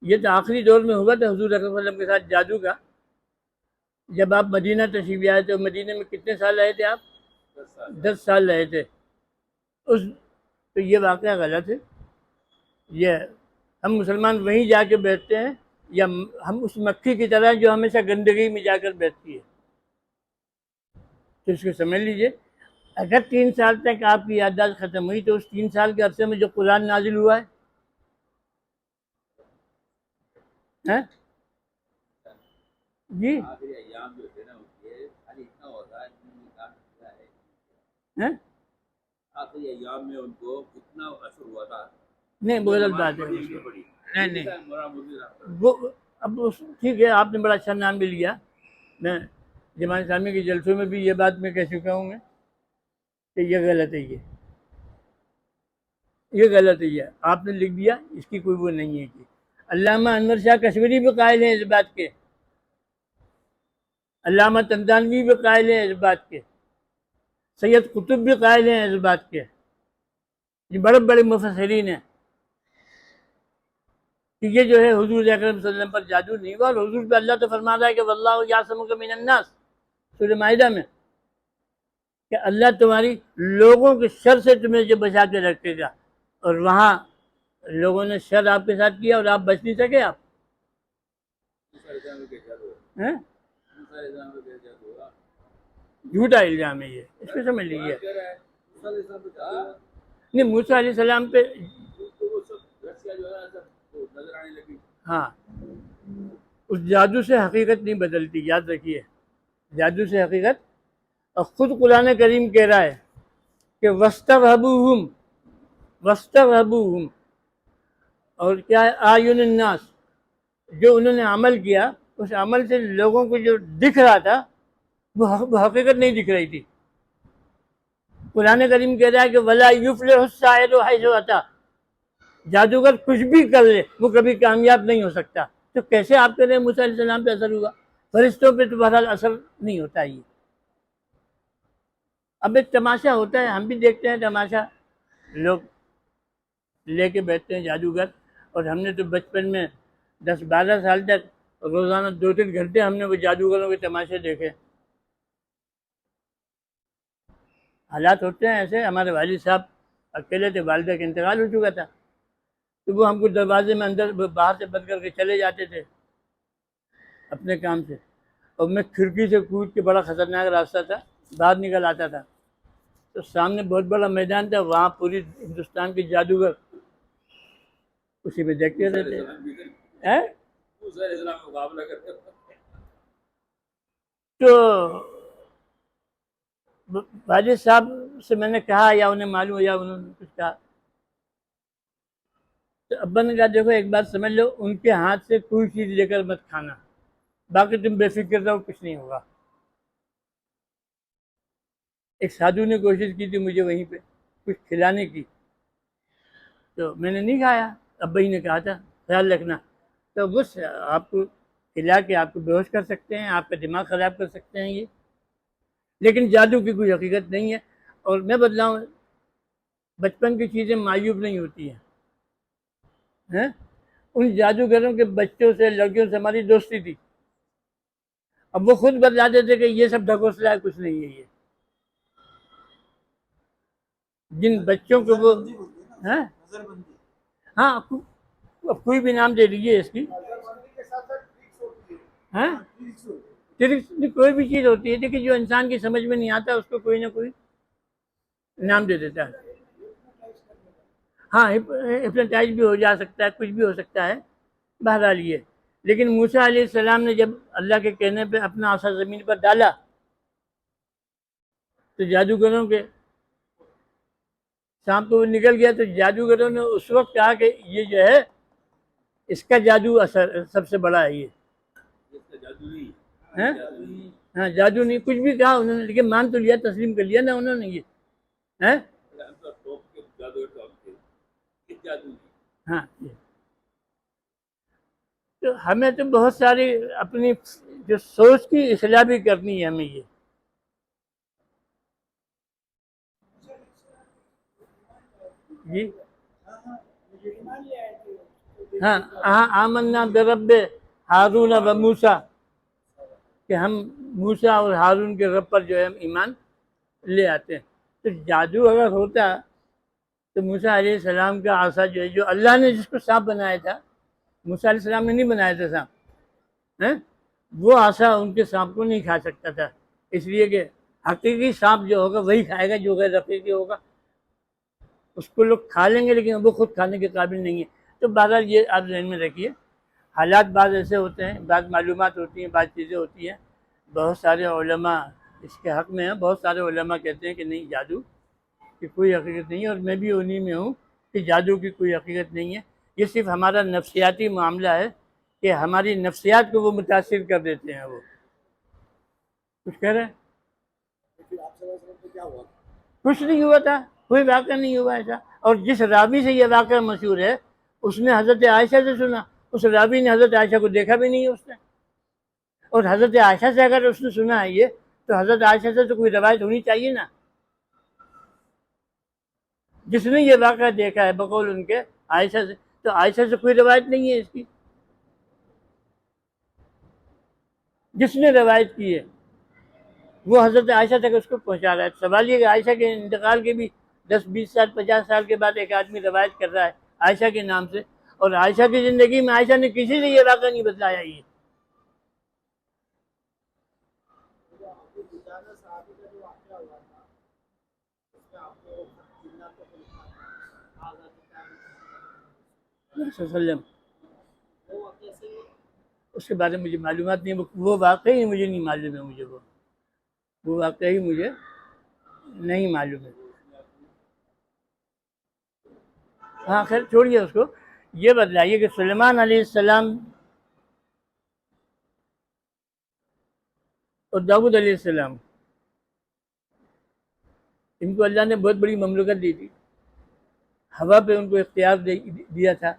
یہ تو آخری دور میں ہوا تھا حضور اکرم صلی اللہ علیہ وسلم کے ساتھ جادو کا، جب آپ مدینہ تشریف آئے تھے۔ مدینہ میں کتنے سال رہے تھے آپ؟ 10 سال رہے تھے۔ تو یہ واقعہ غلط ہے، یہ ہم مسلمان وہیں جا کے بیٹھتے ہیں، یا ہم اس مکھی کی طرح جو ہمیشہ گندگی میں جا کر بیٹھتی ہے، تو اس کو سمجھ لیجئے۔ اگر 3 سال تک آپ کی یادداشت ختم ہوئی تو اس 3 سال کے عرصے میں جو قرآن نازل ہوا ہے جی، آخری ایام میں ان کو کتنا اثر ہوا تھا؟ نہیں وہ غلط بات ہے، نہیں وہ اب ٹھیک ہے، آپ نے بڑا اچھا نام بھی لیا، میں جماعت اسلامی کے جلسوں میں بھی یہ بات میں کہہ چکا ہوں میں کہ یہ غلط ہے، یہ غلط ہے، یہ آپ نے لکھ دیا، اس کی کوئی وہ نہیں ہے کہ علامہ انور شاہ کشمیری بھی قائل ہیں اس بات کے، علامہ طنطاوی بھی قائل ہیں اس بات کے، سید قطب بھی قائل ہیں اس بات کے، یہ بڑے بڑے مفسرین ہیں کہ یہ جو ہے حضور اکرم صلی اللہ علیہ وسلم پر جادو نہیں ہوا، اور حضور پہ اللہ تو فرما رہا ہے کہ واللہ یعصمک من الناس، سورہ مائدہ میں، کہ اللہ تمہاری لوگوں کے شر سے تمہیں جو بچا کے رکھے گا، اور وہاں لوگوں نے شر آپ کے ساتھ کیا اور آپ بچ نہیں سکے، آپ جھوٹا الزام ہے یہ، اس کو سمجھ لیجیے۔ نہیں موسیٰ علیہ السلام پہ ہاں، اس جادو سے حقیقت نہیں بدلتی، یاد رکھیے، جادو سے حقیقت، اور خود قرآن کریم کہہ رہا ہے کہ وَاسْتَرْهَبُوهُمْ، اور کیا ہے اعین الناس، جو انہوں نے عمل کیا اس عمل سے لوگوں کو جو دکھ رہا تھا وہ حقیقت نہیں دکھ رہی تھی۔ قرآن کریم کہہ رہا ہے کہ وَلَا يُفْلِحُ السَّاحِرُ حَيْثُ أَتَىٰ، جادوگر کچھ بھی کر لے وہ کبھی کامیاب نہیں ہو سکتا۔ تو کیسے آپ کہہ رہے ہیں موسیٰ علیہ السلام پہ اثر ہوا؟ فرشتوں پہ تو بہرحال اثر نہیں ہوتا یہ. اب ایک تماشا ہوتا ہے، ہم بھی دیکھتے ہیں تماشا، لوگ لے کے بیٹھتے ہیں جادوگر. اور ہم نے تو بچپن میں 10-12 سال تک روزانہ 2-3 گھنٹے ہم نے وہ جادوگروں کے تماشے دیکھے. حالات ہوتے ہیں ایسے. ہمارے والد صاحب اکیلے تھے، والدہ کا انتقال ہو چکا تھا، تو وہ ہم کو دروازے میں اندر باہر سے بند کر کے چلے جاتے تھے اپنے کام سے، اور میں کھڑکی سے کود کے، بڑا خطرناک راستہ تھا، باہر نکل آتا تھا. تو سامنے بہت بڑا میدان تھا، وہاں پوری ہندوستان کے جادوگر اسی میں دیکھتے موسیٰ رہتے علیہ السلام بھی ادھر، ہیں. موسیٰ علیہ السلام کا مقابلہ کرتے ہیں. تو والد صاحب سے میں نے کہا، یا انہیں معلوم یا انہوں نے کچھ کہا، تو ابا نے کہا دیکھو ایک بات سمجھ لو، ان کے ہاتھ سے کوئی چیز لے کر مت کھانا، باقی تم بے فکر رہو، کچھ نہیں ہوگا. ایک سادھو نے کوشش کی تھی مجھے وہیں پہ کچھ کھلانے کی، تو میں نے نہیں کھایا. ابا ہی نے کہا تھا خیال رکھنا. تو بس آپ کو کھلا کے آپ کو بے ہوش کر سکتے ہیں، آپ کا دماغ خراب کر سکتے ہیں یہ، لیکن جادو کی کوئی حقیقت نہیں ہے. اور میں بتلاؤں، بچپن کی چیزیں معیوب نہیں ہوتی ہیں. ان جادوگروں کے بچوں سے، لڑکیوں سے ہماری دوستی تھی. اب وہ خود بتلاتے تھے کہ یہ سب ڈھکوسلا ہے، کچھ نہیں ہے یہ. جن بچوں کو وہ ہاں اب کوئی بھی نام دے دیجیے اس کی، کوئی بھی چیز ہوتی ہے دیکھیے، جو انسان کی سمجھ میں نہیں آتا اس کو کوئی نہ کوئی نام دے دیتا ہے. ہاں ہپنوٹائز بھی ہو جا سکتا ہے، کچھ بھی ہو سکتا ہے، بہرحال یہ. لیکن موسیٰ علیہ السلام نے جب اللہ کے کہنے پہ اپنا عصا زمین پر ڈالا تو جادوگروں کے سانپ کو وہ نکل گیا. تو جادوگروں نے اس وقت کہا کہ یہ جو ہے اس کا جادو اثر سب سے بڑا ہے یہ. اس کا جادو نہیں، ہاں جادو نہیں. ہاں جادو نہیں، کچھ بھی کہا انہوں نے، لیکن مان تو لیا، تسلیم کر لیا نا انہوں نے یہ. ہم تو ٹوپ کے جادو ٹوپ کے جادو نہیں. ہاں تو ہمیں تو بہت ساری اپنی جو سوچ کی اصلاح بھی کرنی ہے ہمیں یہ. جی ہاں آمنا برب ہارون و موسیٰ، کہ ہم موسیٰ اور ہارون کے رب پر جو ہے ایمان لے آتے ہیں. تو جادو اگر ہوتا تو موسیٰ علیہ السلام کا عصا جو ہے، جو اللہ نے جس کو سانپ بنایا تھا، موسیٰ علیہ السلام نے نہیں بنایا تھا سانپ، وہ عصا ان کے سانپ کو نہیں کھا سکتا تھا، اس لیے کہ حقیقی سانپ جو ہوگا وہی کھائے گا جو غیر حقیقی ہوگا. اس کو لوگ کھا لیں گے لیکن وہ خود کھانے کے قابل نہیں ہے. تو بہرحال یہ آپ ذہن میں رکھیے، حالات بعض ایسے ہوتے ہیں، بعض معلومات ہوتی ہیں، بعض چیزیں ہوتی ہیں. بہت سارے علماء اس کے حق میں ہیں، بہت سارے علماء کہتے ہیں کہ نہیں، جادو کی کوئی حقیقت نہیں ہے، اور میں بھی انہی میں ہوں کہ جادو کی کوئی حقیقت نہیں ہے. یہ صرف ہمارا نفسیاتی معاملہ ہے کہ ہماری نفسیات کو وہ متاثر کر دیتے ہیں. وہ کچھ کہہ رہے ہیں؟ کچھ نہیں ہوا تھا، کوئی واقعہ نہیں ہوا ایسا. اور جس راوی سے یہ واقعہ مشہور ہے اس نے حضرت عائشہ سے سنا، اس راوی نے حضرت عائشہ کو دیکھا بھی نہیں ہے اس نے. اور حضرت عائشہ سے اگر اس نے سنا ہے یہ، تو حضرت عائشہ سے تو کوئی روایت ہونی چاہیے نا. جس نے یہ واقعہ دیکھا ہے بقول ان کے عائشہ سے، تو عائشہ سے کوئی روایت نہیں ہے اس کی. جس نے روایت کی ہے وہ حضرت عائشہ تک اس کو پہنچا رہا ہے. سوال یہ کہ عائشہ کے انتقال کے بھی 10-20 سال 50 سال کے بعد ایک آدمی روایت کر رہا ہے عائشہ کے نام سے، اور عائشہ کی زندگی میں عائشہ نے کسی سے یہ واقعہ نہیں بتلایا. یہ وسلم اس کے بارے میں مجھے معلومات نہیں، وہ واقعی مجھے نہیں معلوم ہے. مجھے وہ واقعی مجھے نہیں معلوم ہے. ہاں خیر چھوڑیے اس کو. یہ بتلائیے کہ سلیمان علیہ السلام اور داؤد علیہ السلام، ان کو اللہ نے بہت بڑی مملکت دی تھی، ہوا پہ ان کو اختیار دیا تھا.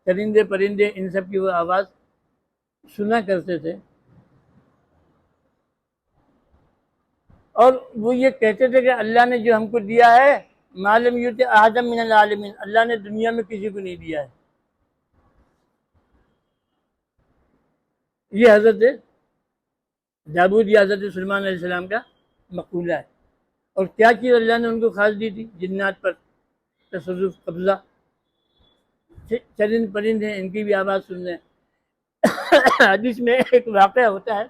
چرندے پرندے ان سب کی وہ آواز سنا کرتے تھے، اور وہ یہ کہتے تھے کہ اللہ نے جو ہم کو دیا ہے ما لم یؤت احدا من العالمین، اللہ نے دنیا میں کسی کو نہیں دیا ہے۔ یہ حضرت داؤد یا حضرت سلیمان علیہ السلام کا مقولہ ہے۔ اور کیا چیز اللہ نے ان کو خاص دی تھی؟ جنات پر تصرف، قبضہ، چرند پرند ہیں ان کی بھی آواز سن رہے ہیں۔ حدیث میں ایک واقعہ ہوتا ہے،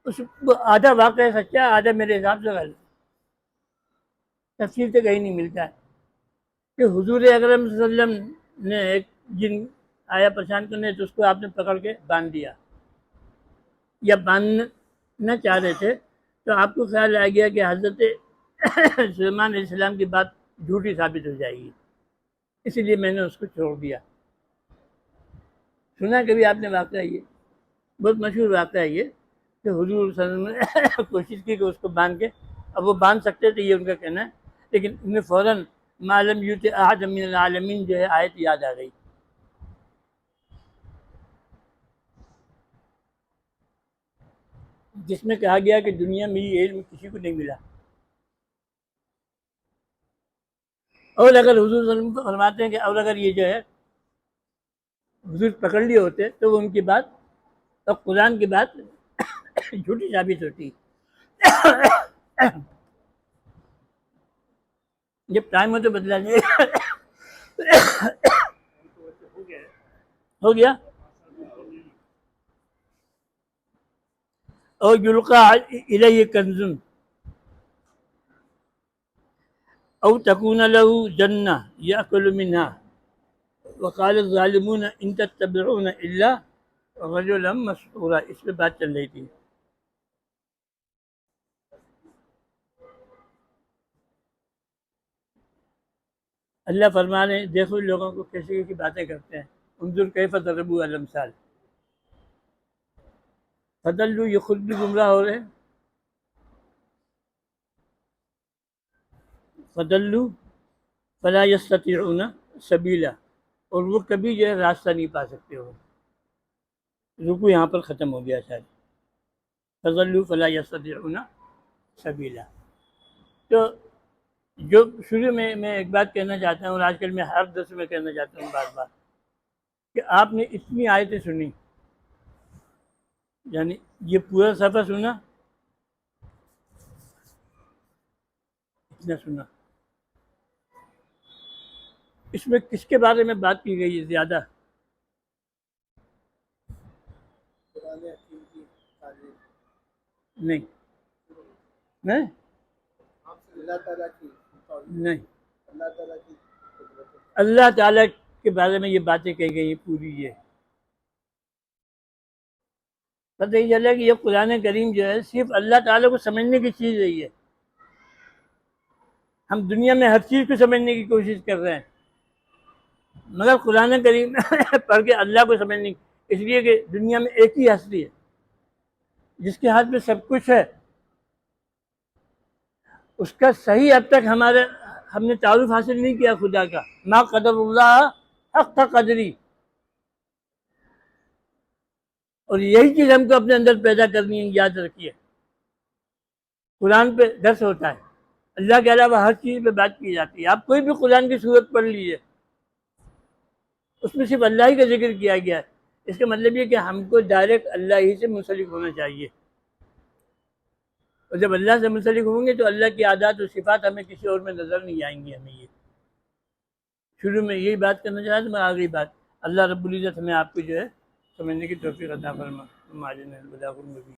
اس آدھا واقعہ سچا ہے، آدھا میرے حساب سے غلط، تفصیل سے کہیں نہیں ملتا ہے، کہ حضور اکرم صلی اللہ علیہ وسلم نے ایک جن آیا پریشان کرنے تو اس کو آپ نے پکڑ کے باندھ دیا، یا باندھنا چاہ رہے تھے، تو آپ کو خیال آ گیا کہ حضرت سلیمان علیہ السلام کی بات جھوٹی ثابت ہو جائے گی، اسی لیے میں نے اس کو چھوڑ دیا۔ سنا کبھی آپ نے واقعہ؟ یہ بہت مشہور واقعہ ہے یہ، کہ حضور صلی اللہ علیہ وسلم نے کوشش کی کہ اس کو باندھ کے، اب وہ باندھ سکتے تھے یہ ان کا کہنا ہے، لیکن انہیں فوراً ما لم یؤت احد من العالمین جو ہے آیت یاد آ گئی۔ جس میں کہا گیا کہ دنیا میں یہ علم کسی کو نہیں ملا، اور اگر حضور صلی اللہ علیہ وسلم فرماتے ہیں کہ اور اگر یہ جو ہے حضور پکڑ لیے ہوتے تو وہ ان کی بات اور قرآن کی بات جھوٹی ثابت ہوتی۔ جب ٹائم ہو تو بدلا جائے گا۔ ہو گیا۔ اور یلقا الیہ کنز او تکون له جنہ یأکل منها وقال الظالمون ان تتبعون الا رجلا مسحورا، اس پہ بات چل رہی تھی۔ اللہ فرما رہے ہیں دیکھو لوگوں کو کیسی کیسی باتیں کرتے ہیں، انظر کیف ضربوا الامثال، فضلوا، یہ خود بھی گمراہ ہو رہے ہیں، فضلوا فلا یستطیعون سبیلا، اور وہ کبھی جو ہے راستہ نہیں پا سکتے ہو۔ رکو یہاں پر ختم ہو گیا شاید، فضلوا فلا یستطیعون سبیلا۔ تو جو شروع میں ایک بات کہنا چاہتا ہوں، اور آج کل میں ہر درس میں کہنا چاہتا ہوں بار بار، کہ آپ نے اتنی آیتیں سنی، یعنی یہ پورا صفحہ سنا، اتنا سنا، اس میں کس کے بارے میں بات کی گئی ہے زیادہ؟ نہیں نہیں نہیں، اللہ تعالیٰ کے بارے میں یہ باتیں کہی گئی ہیں پوری۔ یہ پتہ یہ چلا کہ یہ قرآن کریم جو ہے صرف اللہ تعالیٰ کو سمجھنے کی چیز ہے۔ یہ ہم دنیا میں ہر چیز کو سمجھنے کی کوشش کر رہے ہیں، مگر قرآن کریم پڑھ کے اللہ کو سمجھنے کی، اس لیے کہ دنیا میں ایک ہی ہستی ہے جس کے ہاتھ میں سب کچھ ہے، اس کا صحیح اب تک ہم نے تعارف حاصل نہیں کیا خدا کا، ما قدر اللہ حق قدری، اور یہی چیز ہم کو اپنے اندر پیدا کرنی ہے۔ یاد رکھیے، قرآن پہ درس ہوتا ہے، اللہ کے علاوہ ہر چیز پہ بات کی جاتی ہے۔ آپ کوئی بھی قرآن کی صورت پڑھ لیجیے، اس میں صرف اللہ ہی کا ذکر کیا گیا ہے۔ اس کا مطلب یہ کہ ہم کو ڈائریکٹ اللہ ہی سے منسلک ہونا چاہیے، اور جب اللہ سے منسلک ہوں گے تو اللہ کی عادات و صفات ہمیں کسی اور میں نظر نہیں آئیں گی۔ ہمیں یہ شروع میں یہی بات کرنا چاہا تھا، میں آگئی بات۔ اللہ رب العزت ہمیں آپ کو جو ہے سمجھنے کی توفیق عطا فرما۔